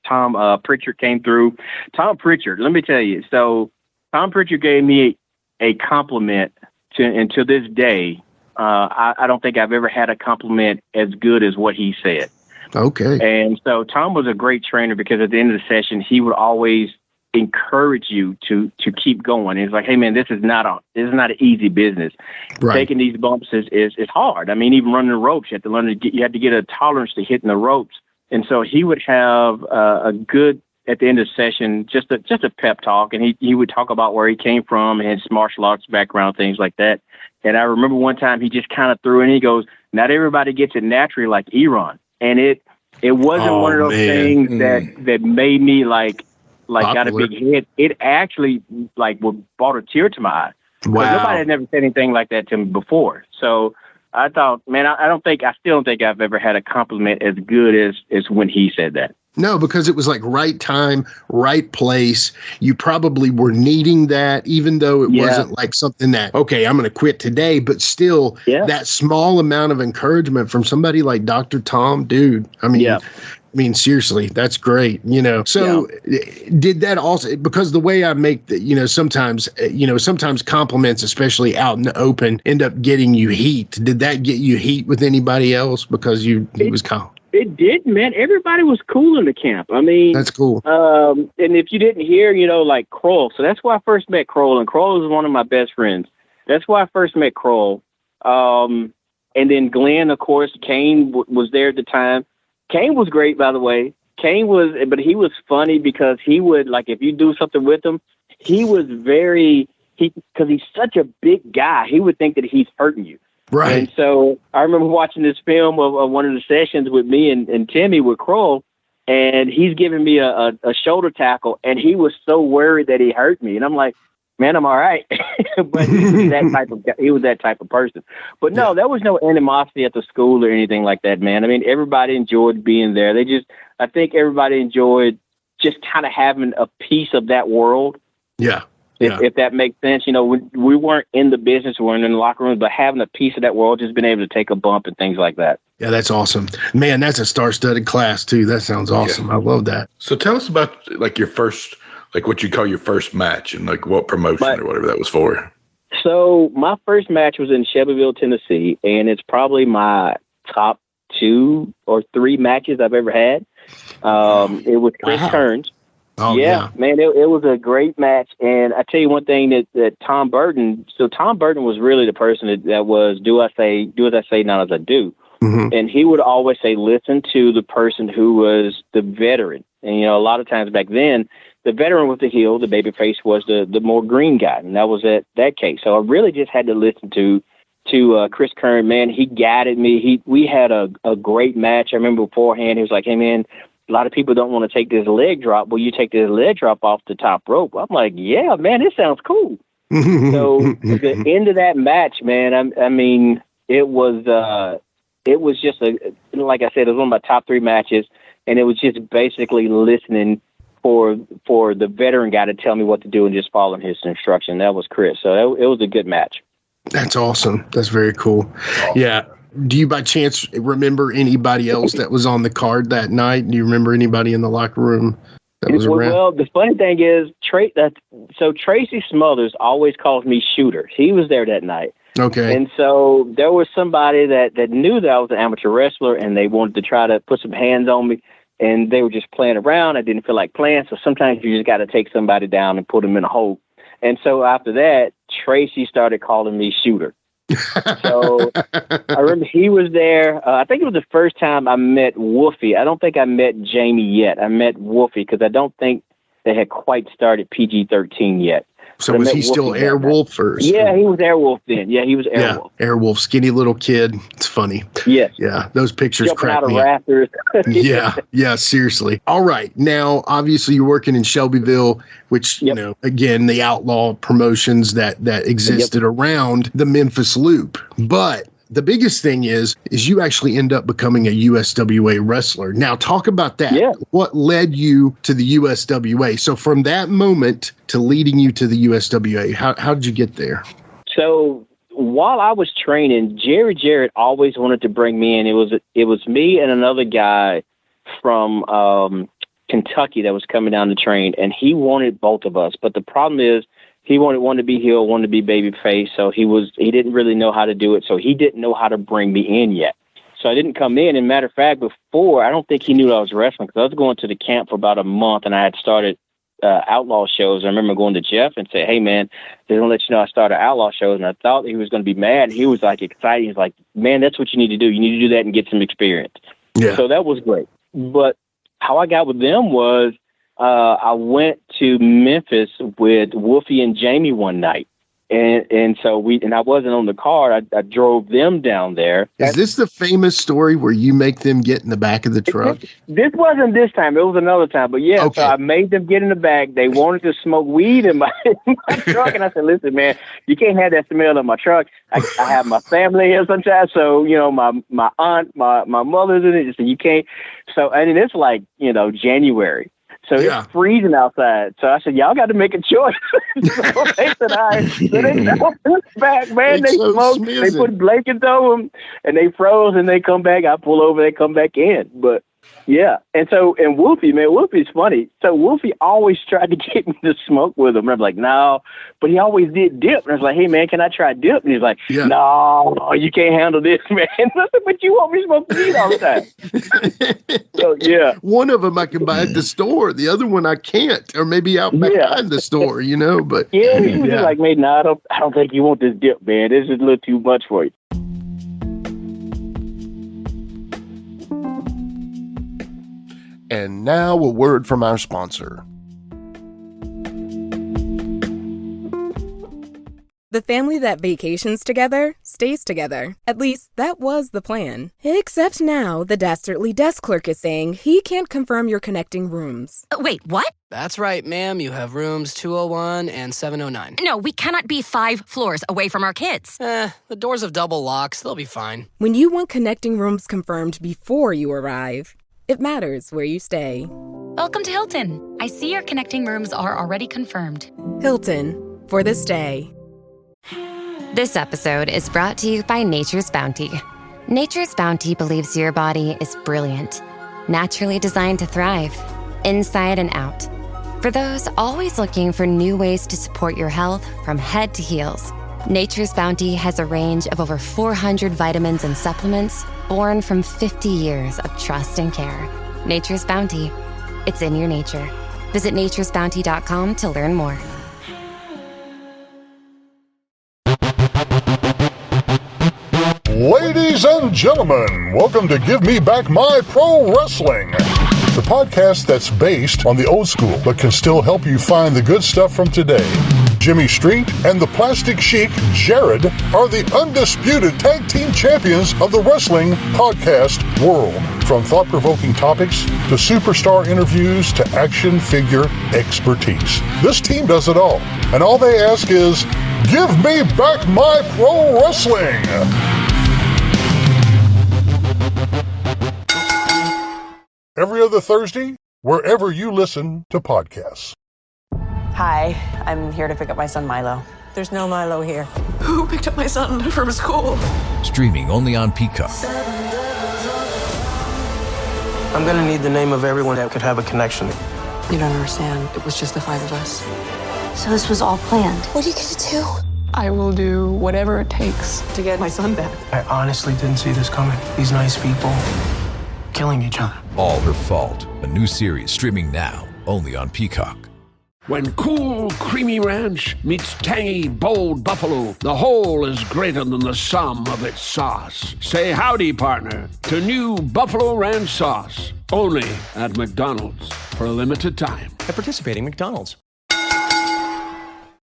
Pritchard came through. Tom Pritchard, let me tell you. So Tom Pritchard gave me a compliment and to this day, I don't think I've ever had a compliment as good as what he said. Okay. And so Tom was a great trainer because at the end of the session, he would always encourage you to keep going. It's like, hey man, this is not an easy business. Right. Taking these bumps is hard. I mean, even running the ropes, you have to learn you had to get a tolerance to hitting the ropes. And so he would have a good at the end of the session, just a pep talk, and he would talk about where he came from and his martial arts background, things like that. And I remember one time he just kind of threw in. He goes, "Not everybody gets it naturally like Eron," and it wasn't one of those things that made me like got a big head. It actually brought a tear to my eye. Wow. Nobody had never said anything like that to me before. So I thought, man, I still don't think I've ever had a compliment as good as when he said that. No, because it was like right time, right place. You probably were needing that, even though it wasn't like something that, okay, I'm going to quit today, but still that small amount of encouragement from somebody like Dr. Tom, dude. I mean, seriously, that's great, So did that also, because the way I make sometimes compliments, especially out in the open, end up getting you heat. Did that get you heat with anybody else because he was calm? It did, man. Everybody was cool in the camp. I mean, that's cool. And if you didn't hear, like Kroll. So that's why I first met Kroll, and Kroll was one of my best friends. That's why I first met Kroll. And then Glenn, of course, Kane was there at the time. Kane was great, by the way. But he was funny because he would, if you do something with him, he was because he's such a big guy, he would think that he's hurting you. Right. And so I remember watching this film of one of the sessions with me and Timmy with Kroll, and he's giving me a shoulder tackle, and he was so worried that he hurt me. And I'm like, man, I'm all right. But he was that type of person. But no, there was no animosity at the school or anything like that, man. I mean, everybody enjoyed being there. I think everybody enjoyed just kind of having a piece of that world. Yeah. If that makes sense, we weren't in the business, we weren't in the locker room, but having a piece of that world, just being able to take a bump and things like that. Yeah, that's awesome. Man, that's a star-studded class, too. That sounds awesome. Yeah. I love that. So tell us about, your first, what you call your first match and, what promotion or whatever that was for. So my first match was in Shelbyville, Tennessee, and it's probably my top 2 or 3 matches I've ever had. It was Chris Kearns. Oh, yeah, man, it was a great match. And I tell you one thing that Tom Burton was really the person that was, do as I say, not as I do. Mm-hmm. And he would always say, listen to the person who was the veteran. And, a lot of times back then, the veteran was the heel, the babyface was the more green guy. And that was that case. So I really just had to listen to Chris Kearns, man. He guided me. We had a great match. I remember beforehand, he was like, hey, man, a lot of people don't want to take this leg drop. Will you take this leg drop off the top rope? I'm like, yeah, man, this sounds cool. So the end of that match, man, I mean, it was just like I said, it was one of my top 3 matches, and it was just basically listening for the veteran guy to tell me what to do and just following his instruction. That was Chris. So it was a good match. That's awesome. That's very cool. Yeah. Do you by chance remember anybody else that was on the card that night? Do you remember anybody in the locker room that was around? Well, the funny thing is, Tracy Smothers always calls me Shooter. He was there that night. Okay. And so there was somebody that knew that I was an amateur wrestler, and they wanted to try to put some hands on me. and they were just playing around. I didn't feel like playing, so sometimes you just got to take somebody down and put them in a hole. And so after that, Tracy started calling me Shooter. So I remember he was there. I think it was the first time I met Wolfie. I don't think I met Jamie yet. I met Wolfie because I don't think they had quite started PG-13 yet. So was he still Airwolf first? Yeah, he was Airwolf then. Yeah, he was Airwolf. Yeah, Airwolf, skinny little kid. It's funny. Yes. Yeah, those pictures jumping crack out of me up. rafters. Yeah, seriously. All right. Now, obviously, you're working in Shelbyville, which, you know, again, the outlaw promotions that existed around the Memphis Loop. But the biggest thing is you actually end up becoming a USWA wrestler. Now, talk about that. Yeah. What led you to the USWA? So from that moment to leading you to the USWA, how did you get there? So while I was training, Jarrett always wanted to bring me in. It was me and another guy from Kentucky that was coming down to train, and he wanted both of us. But the problem is, he wanted one to be heel, one to be babyface, so he didn't really know how to do it, so he didn't know how to bring me in yet. So I didn't come in, and matter of fact, before, I don't think he knew I was wrestling, because I was going to the camp for about a month, and I had started outlaw shows. I remember going to Jeff and say, hey, man, they're going to let you know I started outlaw shows, and I thought he was going to be mad. He was, like, excited. He's like, man, that's what you need to do. You need to do that and get some experience. Yeah. So that was great. But how I got with them was, I went to Memphis with Wolfie and Jamie one night. And so I wasn't on the card. I drove them down there. Is this the famous story where you make them get in the back of the truck? This wasn't this time. It was another time. But yeah, okay. So I made them get in the back. They wanted to smoke weed in my truck. And I said, listen, man, you can't have that smell in my truck. I have my family here sometimes. So, you know, my aunt, my mother's in it. So you can't. So, and it's like, you know, January. So it's freezing outside. So I said, y'all got to make a choice. So they said, they back, man. They smoked. They put blankets over them, and they froze, and they come back. I pull over, they come back in. But, yeah. And Wolfie, man, Wolfie's funny. So Wolfie always tried to get me to smoke with him. And I'm like, no. But he always did dip. And I was like, hey, man, can I try dip? And he's like, no, you can't handle this, man. I said, but you want me to smoke weed all the time. So, yeah. One of them I can buy at the store. The other one I can't. Or maybe out behind the store, you know. But yeah, he was like, man, no, I don't think you want this dip, man. This is a little too much for you. And now a word from our sponsor. The family that vacations together stays together. At least that was the plan. Except now the dastardly desk clerk is saying he can't confirm your connecting rooms. Wait, what? That's right, ma'am. You have rooms 201 and 709. No, we cannot be 5 floors away from our kids. The doors have double locks. They'll be fine. When you want connecting rooms confirmed before you arrive, it matters where you stay. Welcome to Hilton. I see your connecting rooms are already confirmed. Hilton, for the stay. This episode is brought to you by Nature's Bounty. Nature's Bounty believes your body is brilliant, naturally designed to thrive, inside and out. For those always looking for new ways to support your health from head to heels, Nature's Bounty has a range of over 400 vitamins and supplements born from 50 years of trust and care. Nature's Bounty. It's in your nature. Visit naturesbounty.com to learn more. Ladies and gentlemen, welcome to Give Me Back My Pro Wrestling, the podcast that's based on the old school but can still help you find the good stuff from today. Jimmy Street and the Plastic Sheik, Jarrett, are the undisputed tag team champions of the wrestling podcast world. From thought-provoking topics to superstar interviews to action figure expertise. This team does it all, and all they ask is, give me back my pro wrestling! Every other Thursday, wherever you listen to podcasts. Hi, I'm here to pick up my son Milo. There's no Milo here. Who picked up my son from school? Streaming only on Peacock. I'm gonna need the name of everyone that could have a connection. You don't understand. It was just the 5 of us. So this was all planned. What are you gonna do? I will do whatever it takes to get my son back. I honestly didn't see this coming. These nice people killing each other. All Her Fault, a new series streaming now, only on Peacock. When cool, creamy ranch meets tangy, bold buffalo, the whole is greater than the sum of its sauce. Say howdy, partner, to new Buffalo Ranch sauce. Only at McDonald's for a limited time. At participating McDonald's.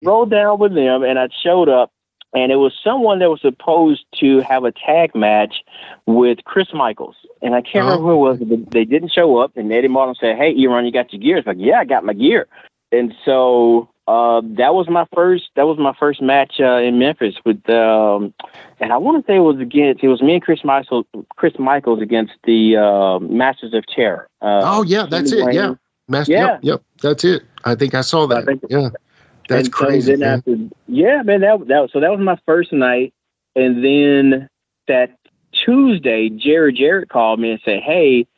Rolled down with them, and I showed up, and it was someone that was supposed to have a tag match with Chris Michaels. And I can't remember who it was, but they didn't show up, and Eddie Martin said, hey, Eron, you got your gear? It's like, yeah, I got my gear. And so that was my first match in Memphis with, and I want to say it was me and Chris Michaels against the Masters of Terror. That's it. Yeah. Yep. That's it. I think I saw that. That's crazy. So that was my first night. And then that Tuesday, Jarrett called me and said, hey,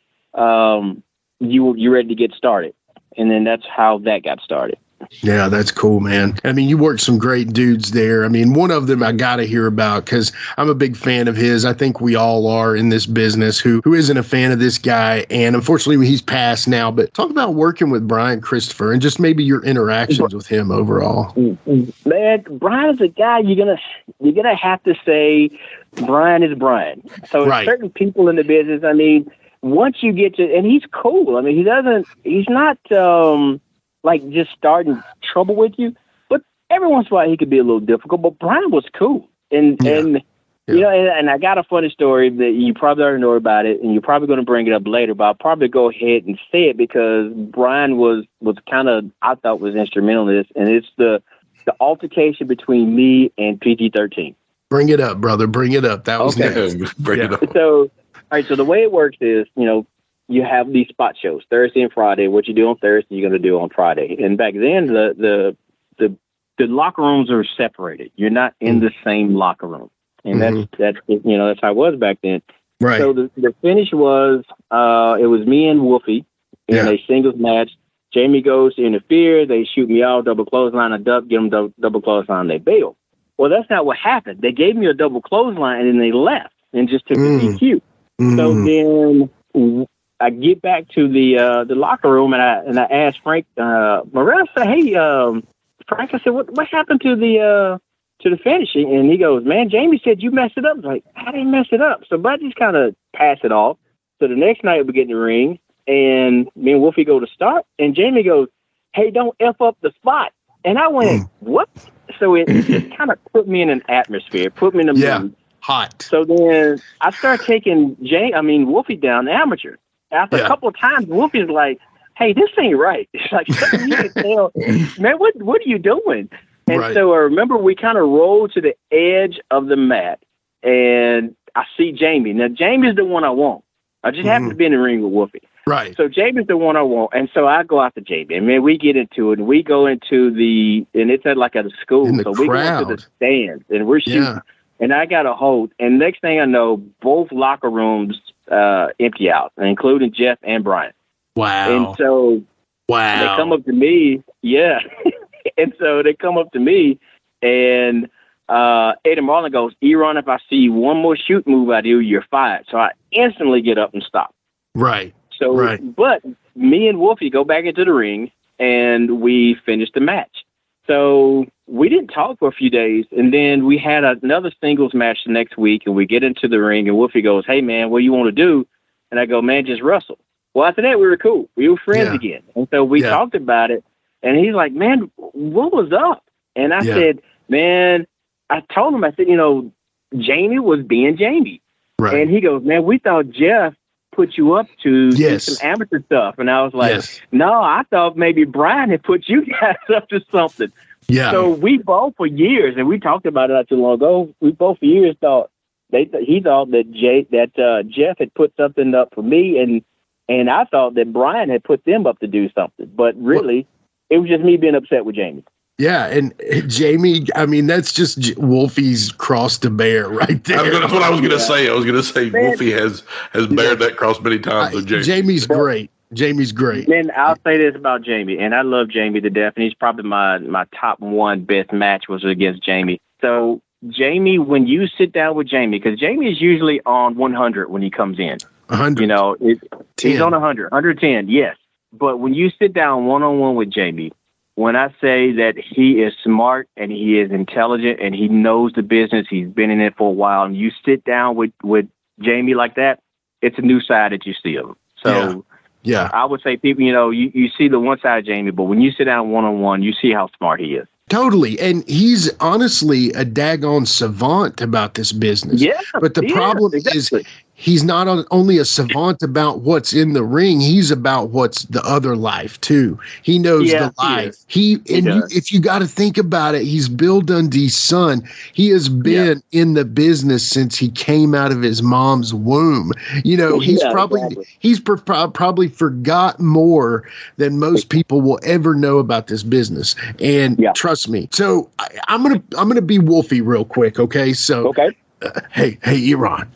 you ready to get started? And then that's how that got started. Yeah, that's cool, man. I mean, you worked some great dudes there. I mean, one of them I got to hear about because I'm a big fan of his. I think we all are in this business. Who isn't a fan of this guy? And unfortunately, he's passed now. But talk about working with Brian Christopher and just maybe your interactions with him overall. Man, Brian is a guy you're gonna have to say Brian is Brian. So certain people in the business, I mean, once you get to, and he's cool. I mean, he's not like just starting trouble with you, but every once in a while he could be a little difficult. But Brian was cool, and you know, and I got a funny story that you probably already know about it, and you're probably going to bring it up later. But I'll probably go ahead and say it because Brian was kind of, I thought, was instrumental in this, and it's the altercation between me and PG-13. Bring it up, brother. Bring it up. That was next. Bring it up. So. All right, so the way it works is, you know, you have these spot shows Thursday and Friday. What you do on Thursday, you're going to do on Friday. And back then, the locker rooms are separated. You're not in the same locker room, and that's how it was back then. Right. So the finish was it was me and Wolfie in a singles match. Jamie goes to interfere. They shoot me out, double clothesline. I duck, get them double clothesline. They bail. Well, that's not what happened. They gave me a double clothesline and then they left and just took the DQ. So then I get back to the locker room and I asked Frank Morel, I said, hey, Frank, I said, what happened to the finishing? And he goes, man, Jamie said you messed it up. I was like, I didn't mess it up. So but I just kind of passed it off. So the next night we get in the ring and me and Wolfie go to start and Jamie goes, hey, don't F up the spot. And I went, what? So it just kind of put me in an atmosphere, put me in a mood. Hot. So then I start taking Wolfie down the amateur. After a couple of times, Wolfie's like, hey, this ain't right. It's like, you can tell, man, what are you doing? And so I remember we kind of rolled to the edge of the mat and I see Jamie. Now, Jamie's the one I want. I just happen to be in the ring with Wolfie. Right. So Jamie's the one I want. And so I go after Jamie. And man, we get into it and we go into and it's at a school. So we go into the stands and we're shooting. Yeah. And I got a hold. And next thing I know, both locker rooms empty out, including Jeff and Brian. Wow. And so they come up to me. Yeah. And so they come up to me and Eddie Marlin goes, Eron, if I see one more shoot move out of you, you're fired. So I instantly get up and stop. Right. So, but me and Wolfie go back into the ring and we finish the match. So we didn't talk for a few days, and then we had another singles match the next week, and we get into the ring, and Wolfie goes, hey, man, what do you want to do? And I go, man, just wrestle. Well, after that, we were cool. We were friends again. And so we talked about it, and he's like, man, what was up? And I said, man, I told him, I said, Jamie was being Jamie. Right. And he goes, man, we thought Jeff put you up to do some amateur stuff. And I was like, no, I thought maybe Brian had put you guys up to something. Yeah. So we both for years, and we talked about it not too long ago, we both for years thought he thought that Jeff had put something up for me, and I thought that Brian had put them up to do something. But really, it was just me being upset with Jamie. Yeah, and Jamie, I mean, that's just Wolfie's cross to bear right there. That's what I was going to say. I was going to say Wolfie has bared that cross many times with Jamie. Jamie's great. Jamie's great. And I'll say this about Jamie, and I love Jamie to death, and he's probably my top one best match was against Jamie. So Jamie, when you sit down with Jamie, because Jamie is usually on 100 when he comes in. 100. You know, he's on 110, yes. But when you sit down one-on-one with Jamie, when I say that he is smart and he is intelligent and he knows the business, he's been in it for a while, and you sit down with Jamie like that, it's a new side that you see of him. So yeah. I would say people, you know, you see the one side of Jamie, but when you sit down one-on-one, you see how smart he is. Totally. And he's honestly a daggone savant about this business. Yeah. But the problem is he's not only a savant about what's in the ring, he's about what's the other life too. He knows the life. If you got to think about it, he's Bill Dundee's son. He has been in the business since he came out of his mom's womb. You know, he's probably forgot more than most people will ever know about this business. And trust me. So I'm gonna be Wolfie real quick. Okay. So hey, Eron.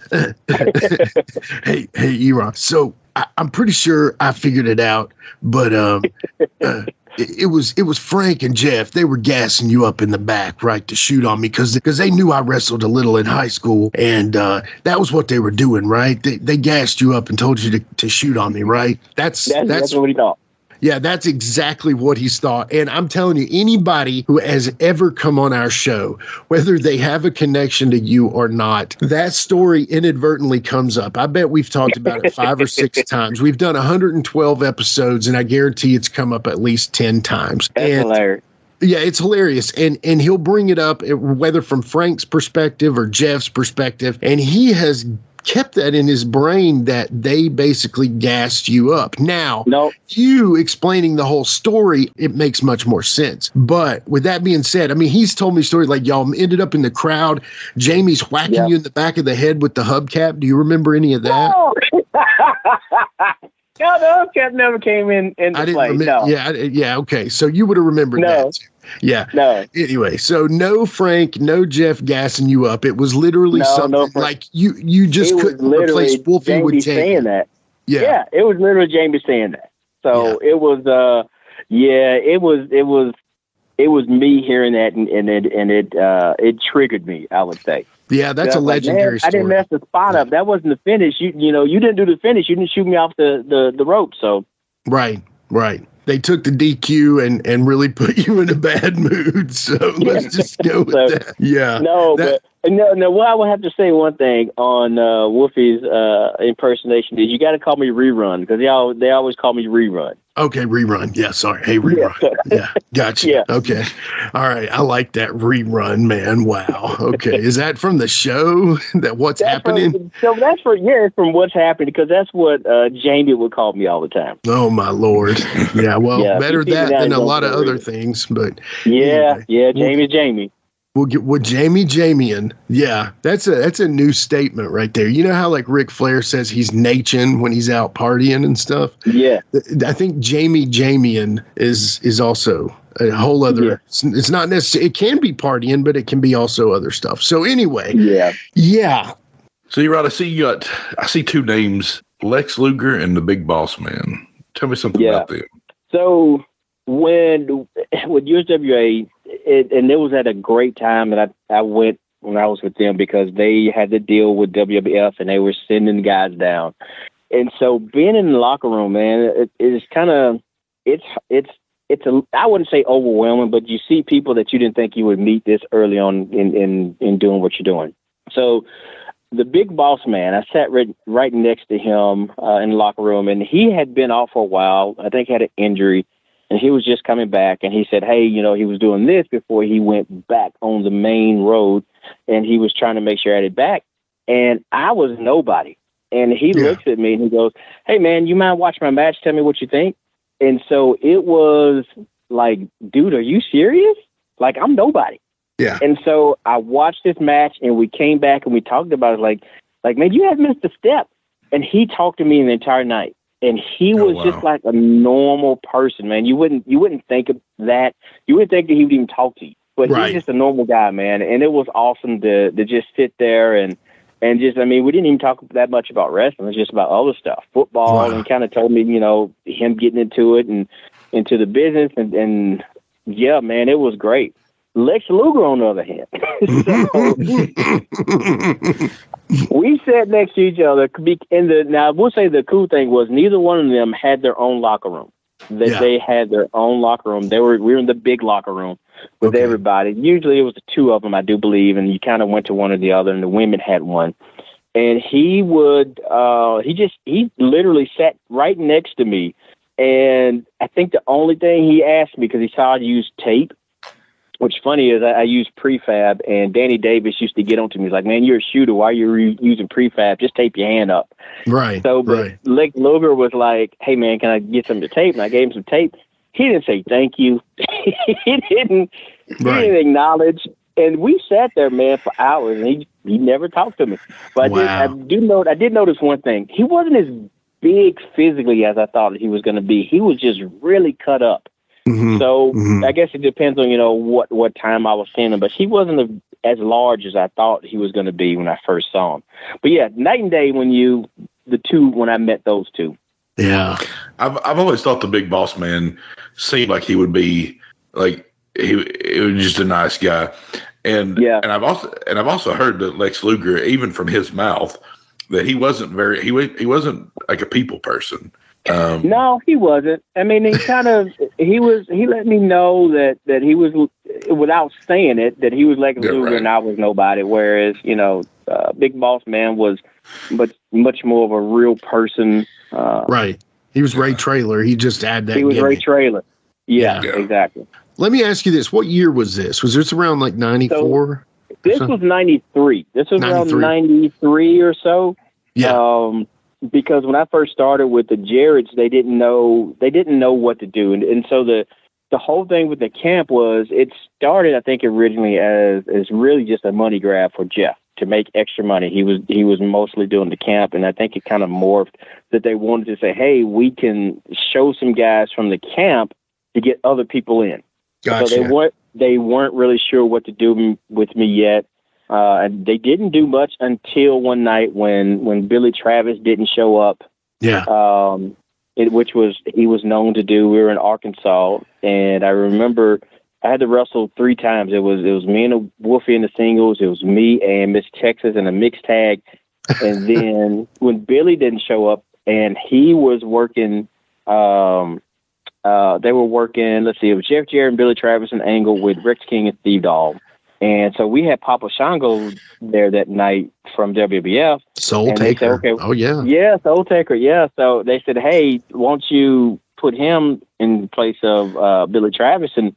hey, Eron. So I'm pretty sure I figured it out, but it was Frank and Jeff. They were gassing you up in the back, right, to shoot on me because they knew I wrestled a little in high school, and that was what they were doing, right? They gassed you up and told you to shoot on me, right? That's what he thought. Yeah, that's exactly what he's thought. And I'm telling you, anybody who has ever come on our show, whether they have a connection to you or not, that story inadvertently comes up. I bet we've talked about it 5 or 6 times. We've done 112 episodes, and I guarantee it's come up at least 10 times. That's hilarious. Yeah, it's hilarious. And he'll bring it up, whether from Frank's perspective or Jeff's perspective, and he has kept that in his brain that they basically gassed you up. Now, you explaining the whole story, it makes much more sense. But with that being said, I mean, he's told me stories like y'all ended up in the crowd. Jamie's whacking you in the back of the head with the hubcap. Do you remember any of that? No, the hubcap never came in the play. No. Yeah. Okay. So you would have remembered that too. Yeah. No. Anyway, so no Frank, no Jeff gassing you up. It was literally something like you just couldn't replace Wolfie with Jamie saying that. Yeah, it was literally Jamie saying that. So it was it was me hearing that, and it triggered me, I would say. Yeah, that's a legendary story. I didn't mess the spot up. That wasn't the finish. You didn't do the finish. You didn't shoot me off the rope. So right. They took the DQ and really put you in a bad mood. So let's just go with that. Yeah. No, well, I would have to say one thing on Wolfie's impersonation is you got to call me Rerun, because they always call me Rerun. Okay, Rerun. Yeah, sorry. Hey, Rerun. Yeah, gotcha. Yeah. Okay. All right. I like that, Rerun, man. Wow. Okay. Is that from the show? That's happening? That's from What's Happening, because that's what Jamie would call me all the time. Oh, my Lord. Yeah, well, better that than a lot of other things. But anyway, Jamie's Jamie. We'll get with Jamie-Jamian. Yeah, that's a new statement right there. You know how like Ric Flair says he's Nachin when he's out partying and stuff? Yeah. I think Jamie-Jamian is also a whole other. Yeah. It's not necessarily. It can be partying, but it can be also other stuff. So anyway. Yeah. So you're right. I see 2 names: Lex Luger and the Big Boss Man. Tell me something about them. So with USWA. And it was at a great time that I went when I was with them, because they had to deal with WWF and they were sending guys down. And so being in the locker room, man, it's kind of, I wouldn't say overwhelming, but you see people that you didn't think you would meet this early on in doing what you're doing. So the Big Boss Man, I sat right next to him in the locker room, and he had been off for a while. I think he had an injury. And he was just coming back, and he said, hey, he was doing this before he went back on the main road, and he was trying to make sure I had it back. And I was nobody. And he looks at me and he goes, hey, man, you mind watching my match? Tell me what you think. And so it was like, dude, are you serious? Like, I'm nobody. Yeah. And so I watched this match, and we came back and we talked about it like, man, you had missed a step. And he talked to me the entire night. And he was just like a normal person, man. You wouldn't think of that. You wouldn't think that he would even talk to you. But he's just a normal guy, man. And it was awesome to just sit there and just, I mean, we didn't even talk that much about wrestling. It was just about other stuff, football, and kind of told me, him getting into it and into the business. And yeah, man, it was great. Lex Luger, on the other hand. So, we sat next to each other. Now, I will say the cool thing was neither one of them had their own locker room. They had their own locker room. We were in the big locker room with everybody. Usually it was the two of them, I do believe, and you kind of went to one or the other, and the women had one. And he literally sat right next to me. And I think the only thing he asked me, because he saw I use tape, which funny is I use prefab, and Danny Davis used to get on to me. He's like, man, you're a shooter. Why are you using prefab? Just tape your hand up. Right. So Lex Luger was like, hey, man, can I get some of the tape? And I gave him some tape. He didn't say thank you. He didn't acknowledge. And we sat there, man, for hours, and he never talked to me. But I did notice one thing. He wasn't as big physically as I thought he was going to be. He was just really cut up. Mm-hmm. So I guess it depends on, what time I was seeing him. But he wasn't as large as I thought he was going to be when I first saw him. But yeah, night and day when I met those two. Yeah. I've always thought the Big Boss Man seemed like he would be like he was just a nice guy. And I've also heard that Lex Luger, even from his mouth, that he wasn't like a people person. No, he wasn't. I mean, he let me know that he was, without saying it, that he was Lex Luger and I was nobody. Whereas, Big Boss Man was much more of a real person. Right. He was Ray Traylor. He just had that. He was Ray Traylor. Yeah, exactly. Let me ask you this. What year was this? Was this around like 94? So, this was 93. This was 93. Around 93 or so. Yeah. Because when I first started with the Jarretts, they didn't know what to do. And so the whole thing with the camp was, it started, I think, originally as really just a money grab for Jeff to make extra money. He was mostly doing the camp, and I think it kind of morphed that they wanted to say, hey, we can show some guys from the camp to get other people in. Gotcha. So they weren't really sure what to do with me yet. And they didn't do much until one night when Billy Travis didn't show up. Yeah. Which he was known to do. We were in Arkansas, and I remember I had to wrestle 3 times. It was me and Wolfie in the singles. It was me and Miss Texas in a mixed tag. And then when Billy didn't show up, and he was working, they were working. Let's see, it was Jeff Jarrett and Billy Travis and Angle with Rex King and Steve Dahl. And so we had Papa Shango there that night from WBF. Soul Taker. Said, okay, oh, yeah. Yeah, Soul Taker, yeah. So they said, hey, won't you put him in place of Billy Travis? And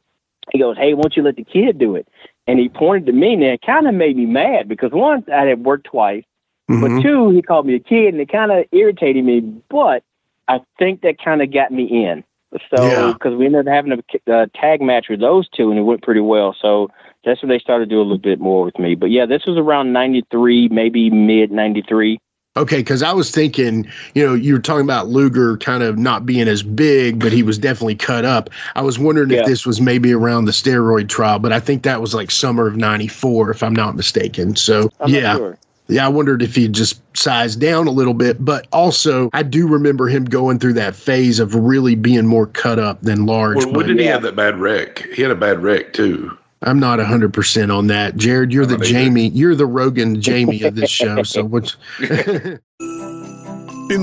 he goes, hey, won't you let the kid do it? And he pointed to me, and it kind of made me mad because, one, I had worked twice. But 2, he called me a kid, and it kind of irritated me. But I think that kind of got me in. So, because we ended up having a tag match with those 2, and it went pretty well. So that's when they started to do a little bit more with me. But yeah, this was around 93, maybe mid 93. Okay, because I was thinking, you were talking about Luger kind of not being as big, but he was definitely cut up. I was wondering if this was maybe around the steroid trial, but I think that was like summer of 94, if I'm not mistaken. So, I'm not sure. Yeah, I wondered if he just sized down a little bit, but also I do remember him going through that phase of really being more cut up than large. Well, when did he have that bad wreck? He had a bad wreck too. I'm not 100% on that. Jared, you're the Jamie. You're the Rogan Jamie of this show. So what's... In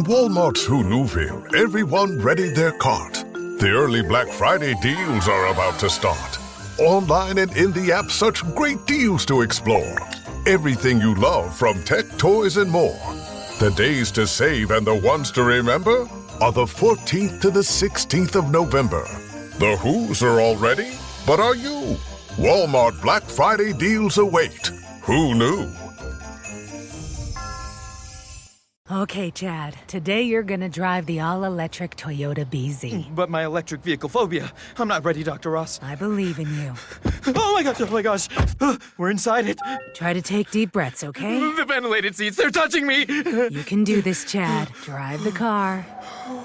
Walmart's Hooluville, everyone readied their cart. The early Black Friday deals are about to start. Online and in the app, such great deals to explore. Everything you love from tech, toys, and more. The days to save and the ones to remember are the 14th to the 16th of November. The Who's are all ready, but are you? Walmart Black Friday deals await. Who knew? Okay, Chad. Today you're gonna drive the all-electric Toyota BZ. But my electric vehicle phobia. I'm not ready, Dr. Ross. I believe in you. Oh my gosh. We're inside it. Try to take deep breaths, okay? The ventilated seats, they're touching me. You can do this, Chad. Drive the car.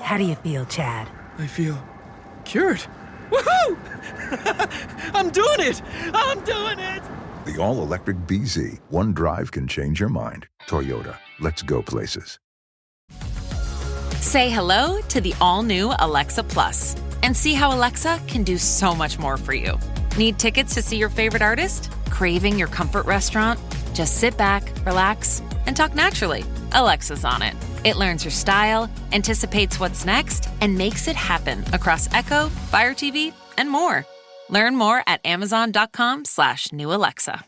How do you feel, Chad? I feel cured. Woohoo! I'm doing it! I'm doing it! The all-electric BZ. One drive can change your mind. Toyota. Let's go places. Say hello to the all-new Alexa Plus and see how Alexa can do so much more for you. Need tickets to see your favorite artist? Craving your comfort restaurant? Just sit back, relax, and talk naturally. Alexa's on it. It learns your style, anticipates what's next, and makes it happen across Echo, Fire TV, and more. Learn more at amazon.com/new Alexa.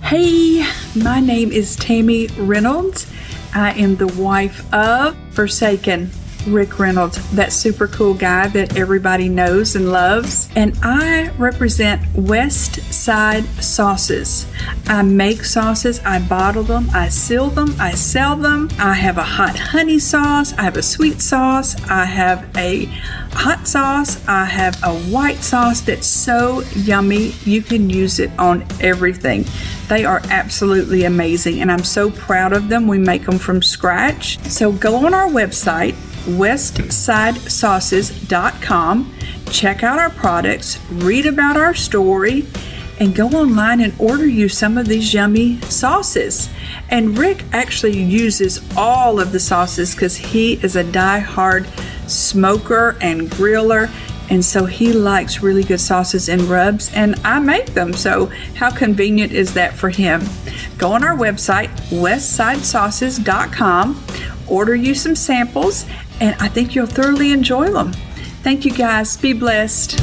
Hey, my name is Tammy Reynolds. I am the wife of Forsaken Rick Reynolds, that super cool guy that everybody knows and loves. And I represent West Side Sauces. I make sauces, I bottle them, I seal them, I sell them. I have a hot honey sauce, I have a sweet sauce, I have a hot sauce, I have a white sauce that's so yummy you can use it on everything. They are absolutely amazing and I'm so proud of them. We make them from scratch. So go on our website, westsidesauces.com, check out our products, read about our story, and go online and order you some of these yummy sauces. And Rick actually uses all of the sauces because he is a die-hard smoker and griller, and so he likes really good sauces and rubs, and I make them, so how convenient is that for him? Go on our website, westsidesauces.com, order you some samples, and I think you'll thoroughly enjoy them. Thank you guys. Be blessed.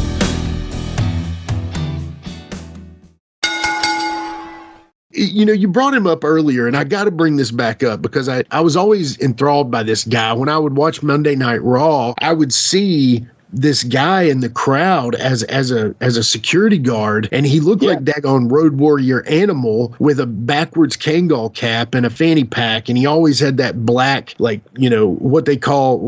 You know, you brought him up earlier, and I got to bring this back up because I was always enthralled by this guy. When I would watch Monday Night Raw, I would see this guy in the crowd as a security guard, and he looked like daggone Road Warrior Animal with a backwards Kangol cap and a fanny pack, and he always had that black, like, you know, what they call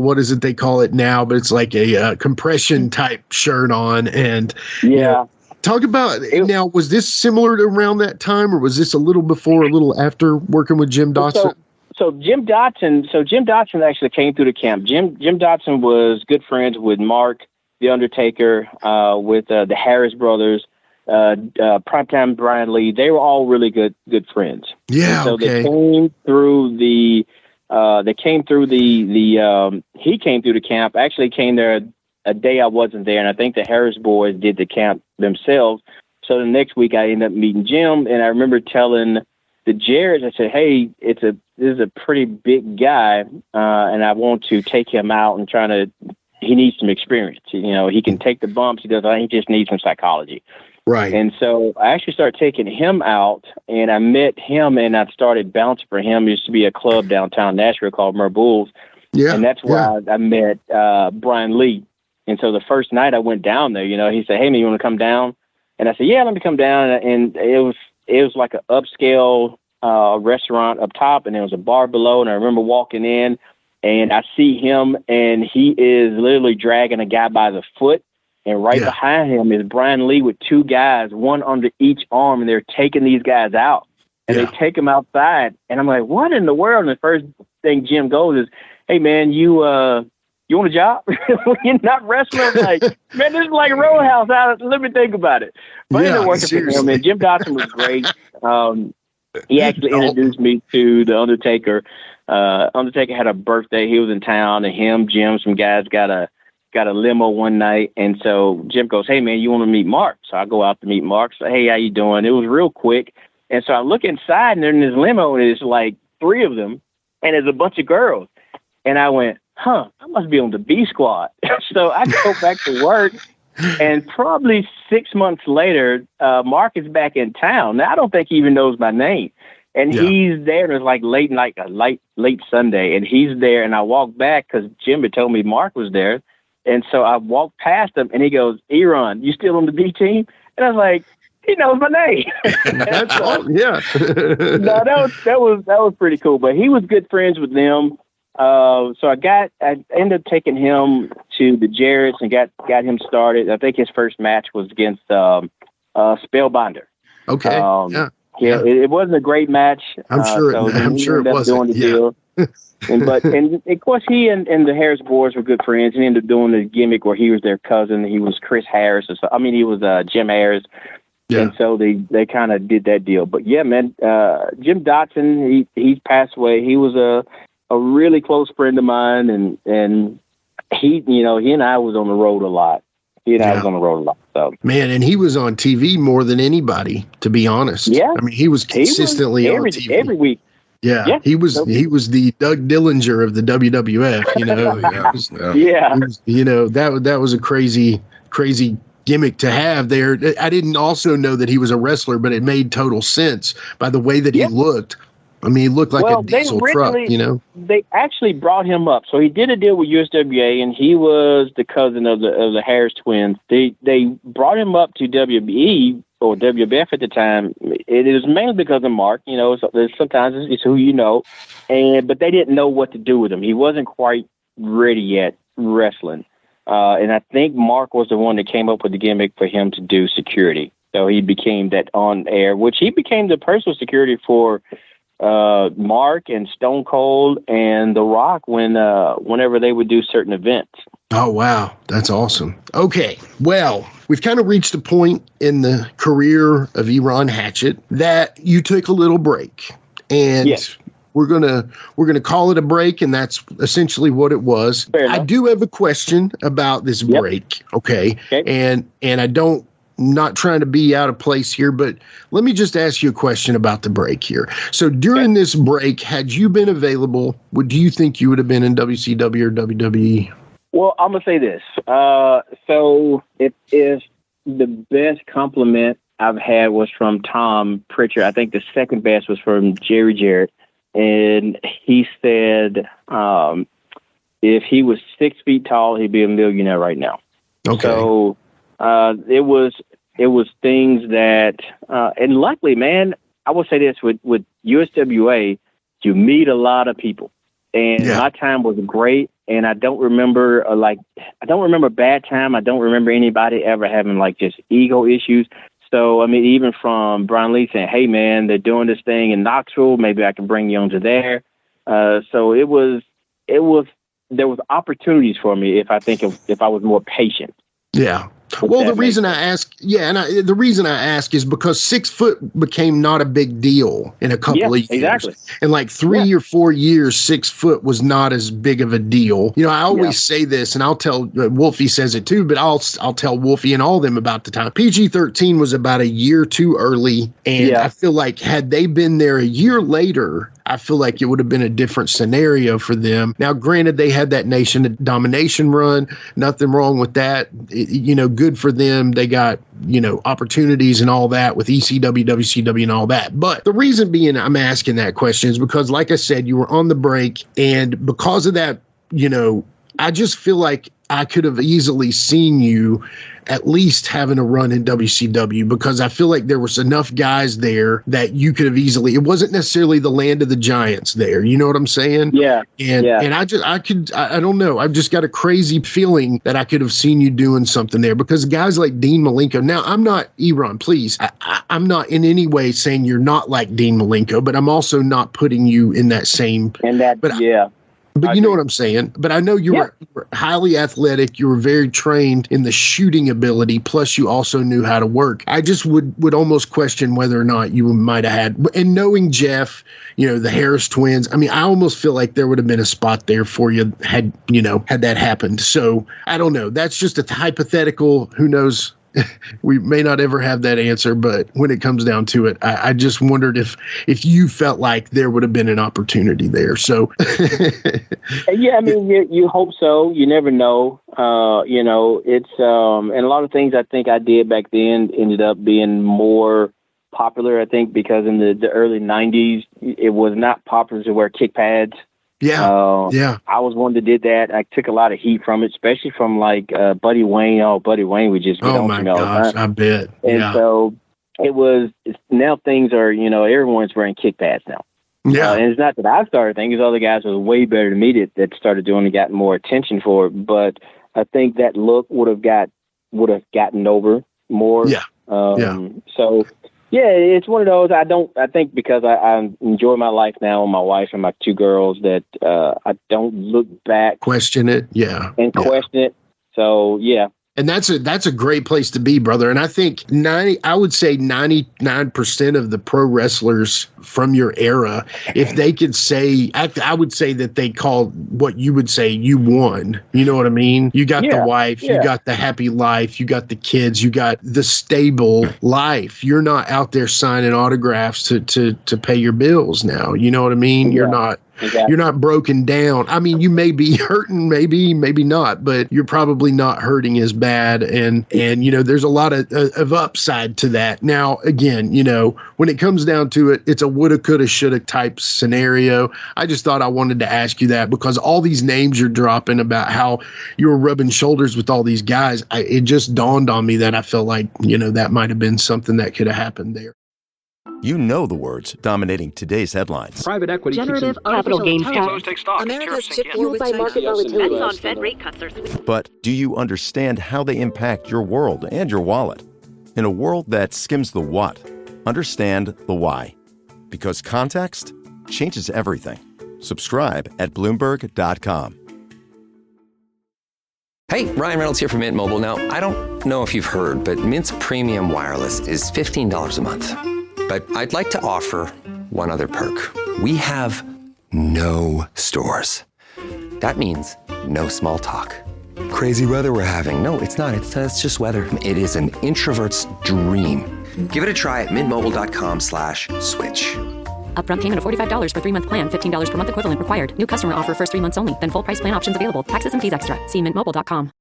it now, but it's like a compression type shirt on, and you know, talk about now, was this similar to around that time, or was this a little before, a little after working with Jim Dotson? So Jim Dotson actually came through the camp. Jim Dotson was good friends with Mark, The Undertaker, with the Harris brothers, Primetime Brian Lee. They were all really good friends. Yeah. And so okay. He came through the camp. Actually came there a day I wasn't there, and I think the Harris boys did the camp themselves. So the next week I ended up meeting Jim, and I remember telling the Jarretts, I said, "Hey, this is a pretty big guy, and I want to take him out and he needs some experience. You know, he can take the bumps. He just needs some psychology." Right. And so I actually started taking him out, and I met him, and I started bouncing for him. There used to be a club downtown Nashville called Merbull's. Yeah. And that's where I met Brian Lee. And so the first night I went down there, you know, he said, "Hey, man, you want to come down?" And I said, "Yeah, let me come down." And it was like an upscale restaurant up top, and there was a bar below. And I remember walking in, and I see him, and he is literally dragging a guy by the foot. And right behind him is Brian Lee with two guys, one under each arm, and they're taking these guys out. And they take them outside. And I'm like, what in the world? And the first thing Jim goes is, "Hey, man, you want a job? You're not wrestling?" I'm like, man, this is like a Roadhouse. Let me think about it. But I ended up working for him, and Jim Dotson was great. He actually introduced me to the Undertaker. Undertaker had a birthday. He was in town, and Jim, some guys got a limo one night. And so Jim goes, "Hey, man, you want to meet Mark?" So I go out to meet Mark. So, "Hey, how you doing?" It was real quick. And so I look inside, and they're in this limo, and it's like three of them, and there's a bunch of girls. And I went, I must be on the B squad. So I go back to work, and probably 6 months later, Mark is back in town. Now, I don't think he even knows my name. And he's there, and it's like late Sunday, and he's there, and I walk back because Jim had told me Mark was there. And so I walked past him, and he goes, "Eron, you still on the B team?" And I was like, he knows my name. That's yeah. No, that was pretty cool. But he was good friends with them. So I ended up taking him to the Jarretts and got him started. I think his first match was against Spellbinder. Okay. It wasn't a great match. I'm sure it wasn't. Deal. And of course he and the Harris boys were good friends, and he ended up doing the gimmick where he was their cousin. He was Chris Harris, he was Jim Harris. Yeah. And so they kind of did that deal. But yeah, man, Jim Dotson, he's passed away. He was a really close friend of mine, and he and I was on the road a lot. So man, and he was on TV more than anybody, to be honest. Yeah, I mean, he was consistently on TV every week. Yeah, he was the Doug Dillinger of the WWF. You know, that was a crazy gimmick to have there. I didn't also know that he was a wrestler, but it made total sense by the way that he looked. I mean, he looked like a diesel truck, you know. They actually brought him up. So he did a deal with USWA, and he was the cousin of the Harris twins. They brought him up to WBE or WBF at the time. It was mainly because of Mark. You know, sometimes it's who you know, but they didn't know what to do with him. He wasn't quite ready yet wrestling, and I think Mark was the one that came up with the gimmick for him to do security. So he became that on air, which he became the personal security for Mark and Stone Cold and The Rock whenever they would do certain events. Oh, wow. That's awesome. Okay. Well, we've kind of reached a point in the career of Eron Hatchett that you took a little break, and we're gonna call it a break, and that's essentially what it was. I do have a question about this break. Okay. And I don't, not trying to be out of place here, but let me just ask you a question about the break here. So during this break, had you been available, do you think you would have been in WCW or WWE? Well, I'm going to say this. So if the best compliment I've had was from Tom Pritchard, I think the second best was from Jerry Jarrett. And he said if he was 6 feet tall, he'd be a millionaire right now. Okay. So it was things that, and luckily, man, I will say this with USWA, you meet a lot of people, and my time was great. And I don't remember bad time. I don't remember anybody ever having like just ego issues. So, I mean, even from Brian Lee saying, hey man, they're doing this thing in Knoxville, maybe I can bring you onto there. So there was opportunities for me if I was more patient. Yeah. Well, the reason I ask is because 6 foot became not a big deal in a couple of years. Exactly. In like 3 or 4 years, 6 foot was not as big of a deal. You know, I always say this, and I'll tell Wolfie says it too, but I'll tell Wolfie and all of them about the time. PG-13 was about a year too early, and I feel like had they been there a year later, I feel like it would have been a different scenario for them. Now, granted, they had that nation domination run. Nothing wrong with that. Good for them. They got, opportunities and all that with ECW, WCW and all that. But the reason being I'm asking that question is because, like I said, you were on the break. And because of that, I just feel like I could have easily seen you at least having a run in WCW, because I feel like there was enough guys there that you could have easily, it wasn't necessarily the land of the giants there. You know what I'm saying? Yeah. And I don't know. I've just got a crazy feeling that I could have seen you doing something there, because guys like Dean Malenko, now I'm not Eron, please. I'm not in any way saying you're not like Dean Malenko, but I'm also not putting you in that same. But you know what I'm saying? But I know you were highly athletic. You were very trained in the shooting ability. Plus, you also knew how to work. I just would almost question whether or not you might have had. And knowing Jeff, the Harris twins, I mean, I almost feel like there would have been a spot there for you had that happened. So I don't know. That's just a hypothetical. Who knows? We may not ever have that answer, but when it comes down to it, I just wondered if you felt like there would have been an opportunity there. So, yeah, I mean, you hope so. You never know. It's and a lot of things I think I did back then ended up being more popular. I think because in the early '90s, it was not popular to wear kick pads. Yeah. I was one that did that. I took a lot of heat from it, especially from like Buddy Wayne. Oh, Buddy Wayne would just get on me all the time. I bet. And so now things are, everyone's wearing kick pads now. Yeah. And it's not that I started things. Other guys were way better than me that started doing it, got more attention for it. But I think that look would have gotten over more. Yeah. So. Yeah, it's one of those. I think because I enjoy my life now with my wife and my 2 girls that I don't look back. Question it. Yeah. And question it. So, yeah. And that's a great place to be, brother. And I think I would say 99% of the pro wrestlers from your era, if they could say, I would say that they called what you would say you won. You know what I mean? You got the wife, you got the happy life, you got the kids, you got the stable life. You're not out there signing autographs to pay your bills now. You know what I mean? You're not. Exactly. You're not broken down. I mean, you may be hurting, maybe not, but you're probably not hurting as bad. And there's a lot of upside to that. Now, again, when it comes down to it, it's a woulda, coulda, shoulda type scenario. I just thought I wanted to ask you that because all these names you're dropping about how you were rubbing shoulders with all these guys, it just dawned on me that I felt like, that might have been something that could have happened there. You know the words dominating today's headlines. Private equity. Generative capital gains tax. America's chip fueled by market volatility. On Fed rate cuts are sweet. But do you understand how they impact your world and your wallet? In a world that skims the what, understand the why. Because context changes everything. Subscribe at Bloomberg.com. Hey, Ryan Reynolds here from Mint Mobile. Now, I don't know if you've heard, but Mint's premium wireless is $15 a month. But I'd like to offer one other perk. We have no stores. That means no small talk. Crazy weather we're having. No, it's not. It's just weather. It is an introvert's dream. Give it a try at mintmobile.com/switch. Upfront payment of $45 for 3-month plan. $15 per month equivalent required. New customer offer first 3 months only. Then full price plan options available. Taxes and fees extra. See mintmobile.com.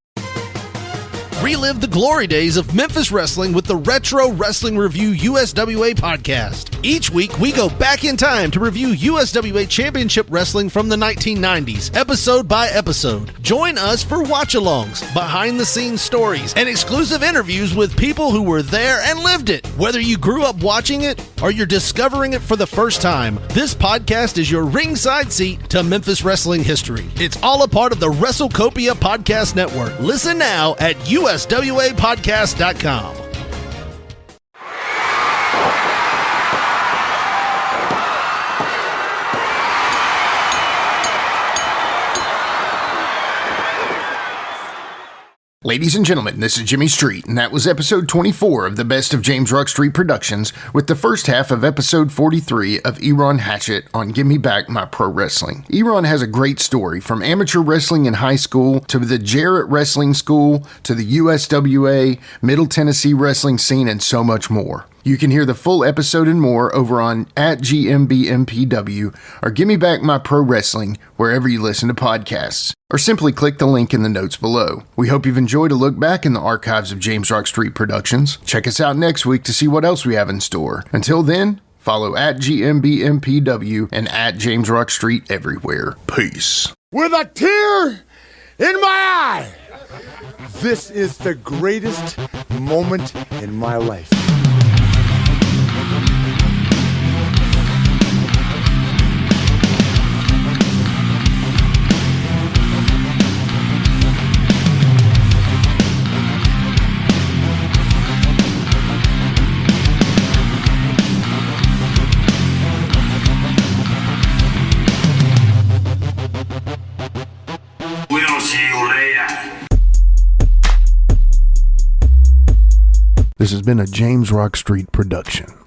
Relive the glory days of Memphis wrestling with the Retro Wrestling Review USWA podcast. Each week, we go back in time to review USWA Championship Wrestling from the 1990s, episode by episode. Join us for watch-alongs, behind-the-scenes stories, and exclusive interviews with people who were there and lived it. Whether you grew up watching it or you're discovering it for the first time, this podcast is your ringside seat to Memphis wrestling history. It's all a part of the WrestleCopia Podcast Network. Listen now at USWApodcast.com. Ladies and gentlemen, this is Jimmy Street, and that was episode 24 of the Best of James Rockstreet Productions, with the first half of episode 43 of Eron Hatchett on Give Me Back My Pro Wrestling. Eron has a great story, from amateur wrestling in high school, to the Jarrett Wrestling School, to the USWA, Middle Tennessee wrestling scene, and so much more. You can hear the full episode and more over on @GMBMPW or Give Me Back My Pro Wrestling wherever you listen to podcasts, or simply click the link in the notes below. We hope you've enjoyed a look back in the archives of James Rockstreet Productions. Check us out next week to see what else we have in store. Until then, follow @GMBMPW and @JamesRockstreet everywhere. Peace. With a tear in my eye, this is the greatest moment in my life. This has been a James Rockstreet production.